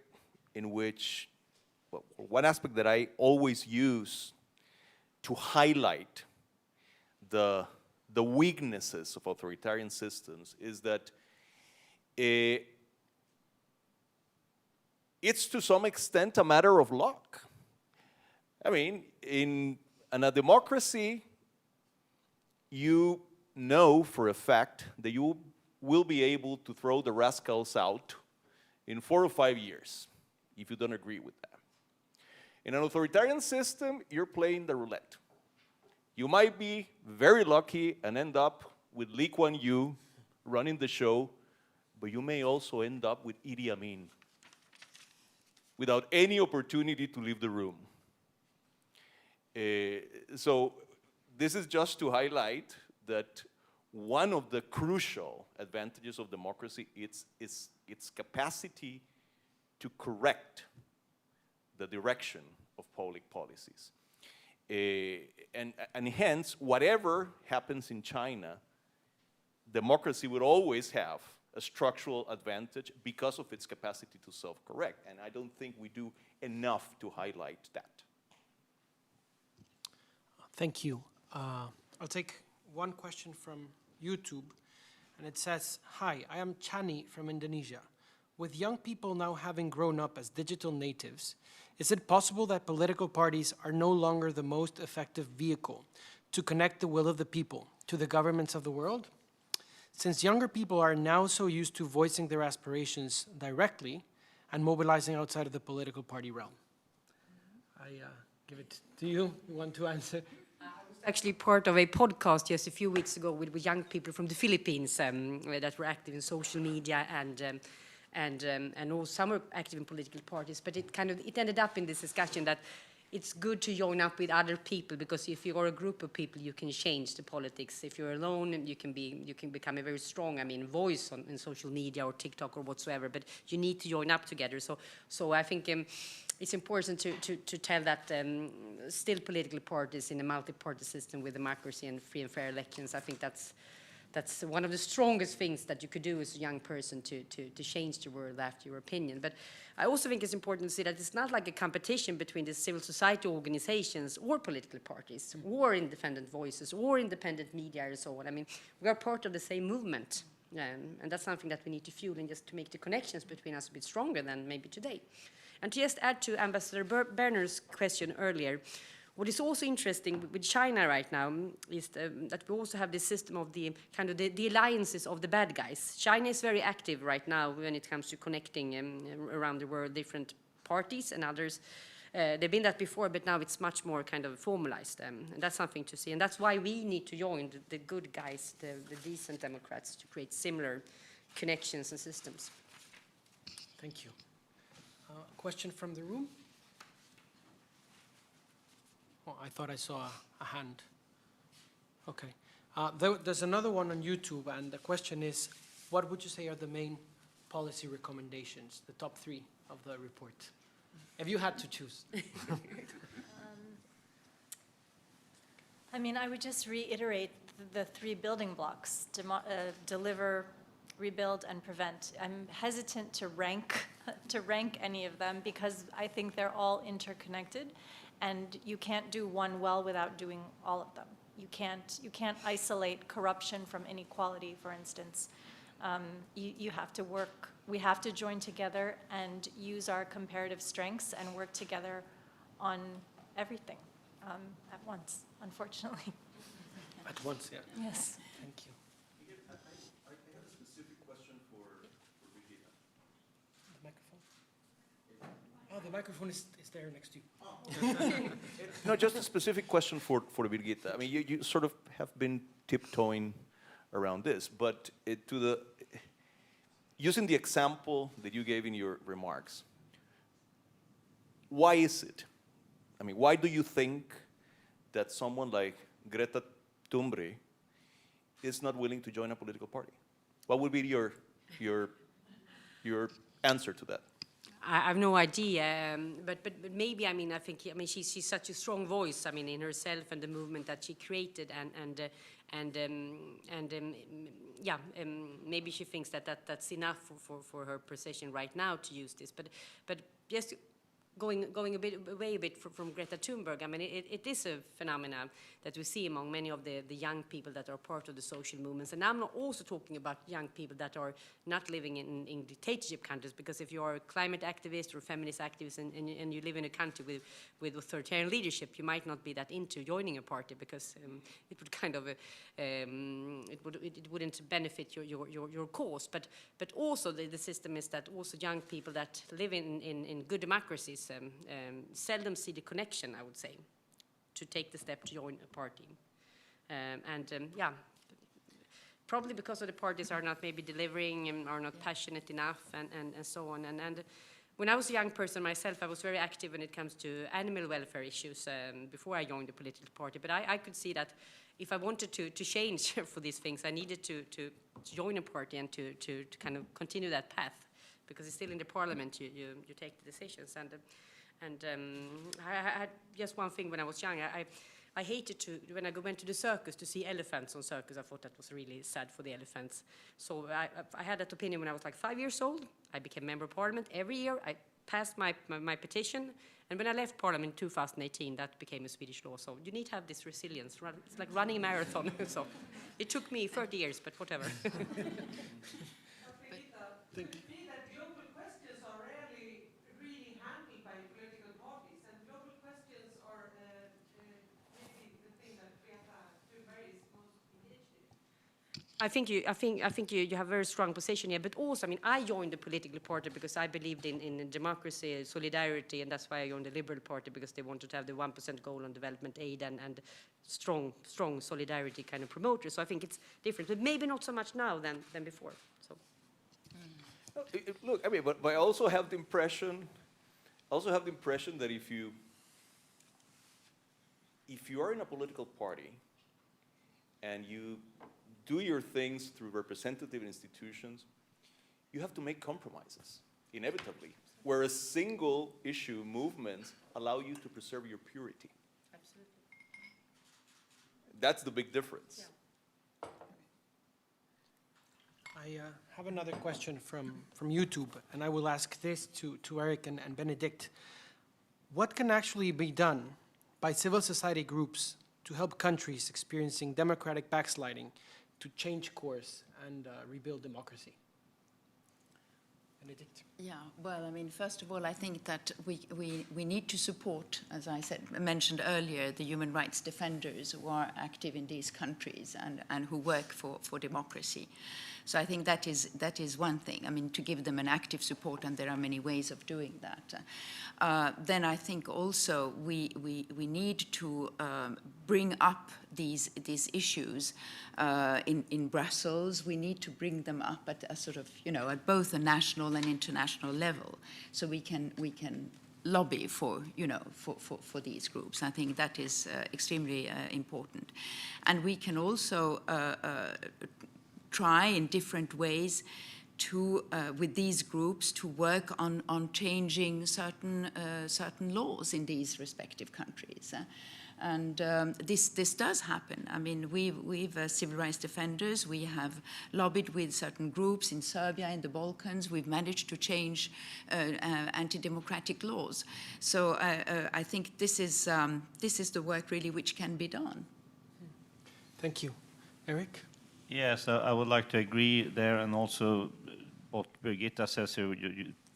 that I always use to highlight the weaknesses of authoritarian systems is that it's to some extent a matter of luck. I mean, in a democracy, you know for a fact that you will be able to throw the rascals out in 4 or 5 years if you don't agree with that. In an authoritarian system, you're playing the roulette. You might be very lucky and end up with Lee Kuan Yew running the show, but you may also end up with Idi Amin without any opportunity to leave the room. So this is just to highlight that one of the crucial advantages of democracy is its capacity to correct the direction of public policies. And hence, whatever happens in China, democracy would always have a structural advantage because of its capacity to self-correct. And I don't think we do enough to highlight that. Thank you. I'll take one question from YouTube, and it says, "Hi, I am Chani from Indonesia. With young people now having grown up as digital natives, is it possible that political parties are no longer the most effective vehicle to connect the will of the people to the governments of the world? Since younger people are now so used to voicing their aspirations directly and mobilizing outside of the political party realm." I give it to you. You want to answer? Actually part of a podcast just a few weeks ago with young people from the Philippines that were active in social media and also some were active in political parties. But it ended up in this discussion that it's good to join up with other people, because if you are a group of people, you can change the politics. If you're alone, you can become a very strong, voice in social media or TikTok or whatsoever. But you need to join up together. So I think it's important to tell that still political parties in a multi-party system with democracy and free and fair elections. I think that's one of the strongest things that you could do as a young person to change the world after your opinion. But I also think it's important to see that it's not like a competition between the civil society organizations or political parties or independent voices or independent media and so on. We are part of the same movement. And that's something that we need to fuel and just to make the connections between us a bit stronger than maybe today. And to just add to Ambassador Berner's question earlier, what is also interesting with China right now is that we also have this system of the alliances of the bad guys. China is very active right now when it comes to connecting around the world different parties and others. They've been that before, but now it's much more formalized. And that's something to see. And that's why we need to join the good guys, the decent Democrats, to create similar connections and systems. Thank you. Question from the room? Oh, I thought I saw a hand. Okay. There's another one on YouTube, and the question is, what would you say are the main policy recommendations, the top 3 of the report? If you had to choose. I would just reiterate the 3 building blocks: deliver, rebuild, and prevent. I'm hesitant to rank any of them because I think they're all interconnected. And you can't do one well without doing all of them. You can't isolate corruption from inequality, for instance. You have to work. We have to join together and use our comparative strengths and work together on everything at once, unfortunately. At once, yeah. Yes. Thank you. I have a specific question for Birgitta. The microphone? Oh, the microphone is there next to you. No, just a specific question for Birgitta. You sort of have been tiptoeing around this, but using the example that you gave in your remarks, why is it? Why do you think that someone like Greta Thunberg is not willing to join a political party? What would be your answer to that? I have no idea, but maybe I think she's such a strong voice in herself and the movement that she created, maybe she thinks that's enough for her position right now to use this, but just going away a bit from Greta Thunberg, it is a phenomenon that we see among many of the young people that are part of the social movements. And I'm not also talking about young people that are not living in dictatorship countries, because if you are a climate activist or feminist activist and you live in a country with authoritarian leadership, you might not be that into joining a party, because it would it wouldn't benefit your cause. But also the system is that also young people that live in good democracies seldom see the connection, I would say, to take the step to join a party. Probably because of the parties are not maybe delivering and are not passionate enough and so on. And when I was a young person myself, I was very active when it comes to animal welfare issues before I joined the political party. But I could see that if I wanted to change for these things, I needed to join a party and to kind of continue that path, because it's still in the parliament you take the decisions. And I had just one thing when I was young. I hated to, when I went to the circus, to see elephants on circus. I thought that was really sad for the elephants. So I had that opinion when I was like 5 years old. I became member of parliament. Every year I passed my petition. And when I left parliament in 2018, that became a Swedish law. So you need to have this resilience. It's like running a marathon. So it took me 30 years, but whatever. Thank you. Global questions are rarely really handled by political parties, and global questions are maybe the thing that Birgitta Thunberg is most engaged in. I think you have a very strong position here, but also, I mean, I joined the political party because I believed in democracy, solidarity, and that's why I joined the Liberal Party, because they wanted to have the 1% goal on development aid and strong solidarity kind of promoter. So I think it's different, but maybe not so much now than before. So. Look, I mean, but I also have the impression, that if you are in a political party and you do your things through representative institutions, you have to make compromises, inevitably, whereas single issue movements allow you to preserve your purity. Absolutely. That's the big difference. Yeah. I have another question from YouTube, and I will ask this to Erik and Benedicte. What can actually be done by civil society groups to help countries experiencing democratic backsliding to change course and rebuild democracy? Benedicte. Yeah, well, I mean, first of all, I think that we need to support, as I mentioned earlier, the human rights defenders who are active in these countries and who work for democracy. So I think that is one thing. I mean, to give them an active support, and there are many ways of doing that. Then I think also we need to bring up these issues in Brussels. We need to bring them up at a sort of, at both a national and international level, so we can lobby for these groups. I think that is extremely important, and we can also try in different ways to, with these groups, to work on changing certain laws in these respective countries. And this does happen. I mean, we've civil rights defenders. We have lobbied with certain groups in Serbia, in the Balkans. We've managed to change anti-democratic laws. So I think this is the work really which can be done. Thank you. Erik? Yes, I would like to agree there, and also what Birgitta says here,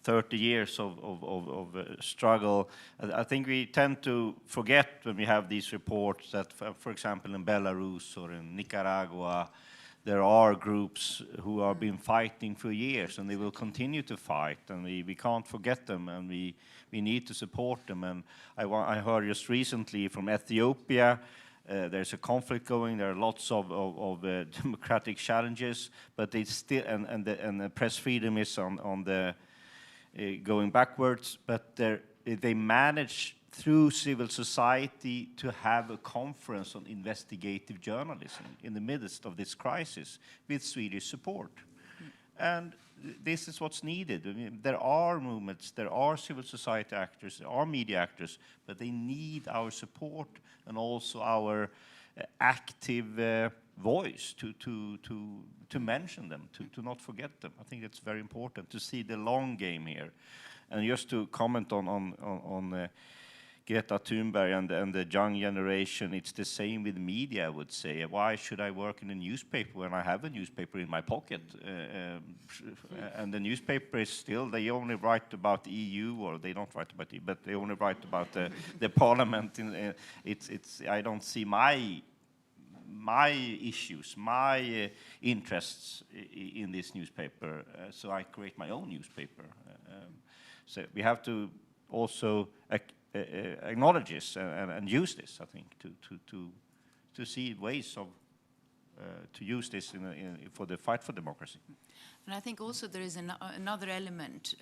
30 years of struggle. I think we tend to forget when we have these reports that, for example, in Belarus or in Nicaragua, there are groups who have been fighting for years, and they will continue to fight, and we can't forget them, and we need to support them. And I heard just recently from Ethiopia, there's a conflict going. There are lots of democratic challenges, but they still, and the press freedom is on the going backwards. But they manage through civil society to have a conference on investigative journalism in the midst of this crisis with Swedish support. And this is what's needed. I mean, there are movements, there are civil society actors, there are media actors, but they need our support and also our active voice to mention them, to not forget them. I think it's very important to see the long game here. And just to comment on Greta Thunberg and the young generation, it's the same with media, I would say. Why should I work in a newspaper when I have a newspaper in my pocket? And the newspaper is still, they only write about the EU, or they don't write about it, but they only write about the parliament. I don't see my issues, my interests in this newspaper, so I create my own newspaper. So we have to also acknowledge this and use this, I think, to see ways of to use this for the fight for democracy. And I think also there is another element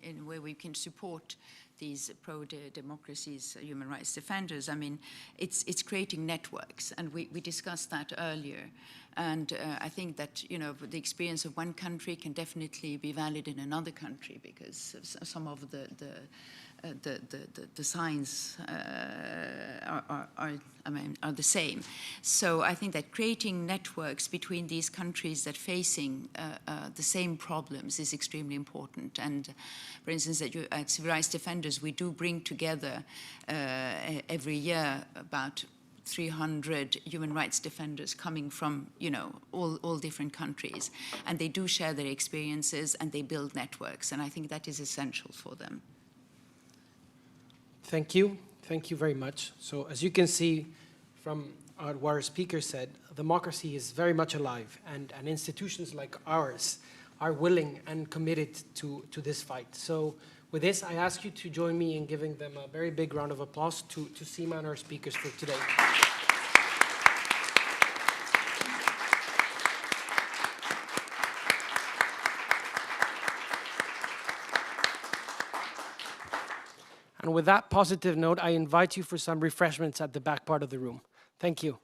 in where we can support these pro-democracies, human rights defenders. I mean, it's creating networks, and we discussed that earlier. And I think that, the experience of one country can definitely be valid in another country, because some of the the signs are the same. So I think that creating networks between these countries that facing the same problems is extremely important. And for instance, at Civil Rights Defenders, we do bring together every year about 300 human rights defenders coming from, all different countries. And they do share their experiences and they build networks. And I think that is essential for them. Thank you. Thank you very much. So as you can see from what our speaker said, democracy is very much alive, and institutions like ours are willing and committed to this fight. So with this, I ask you to join me in giving them a very big round of applause to Seema and our speakers for today. And with that positive note, I invite you for some refreshments at the back part of the room. Thank you.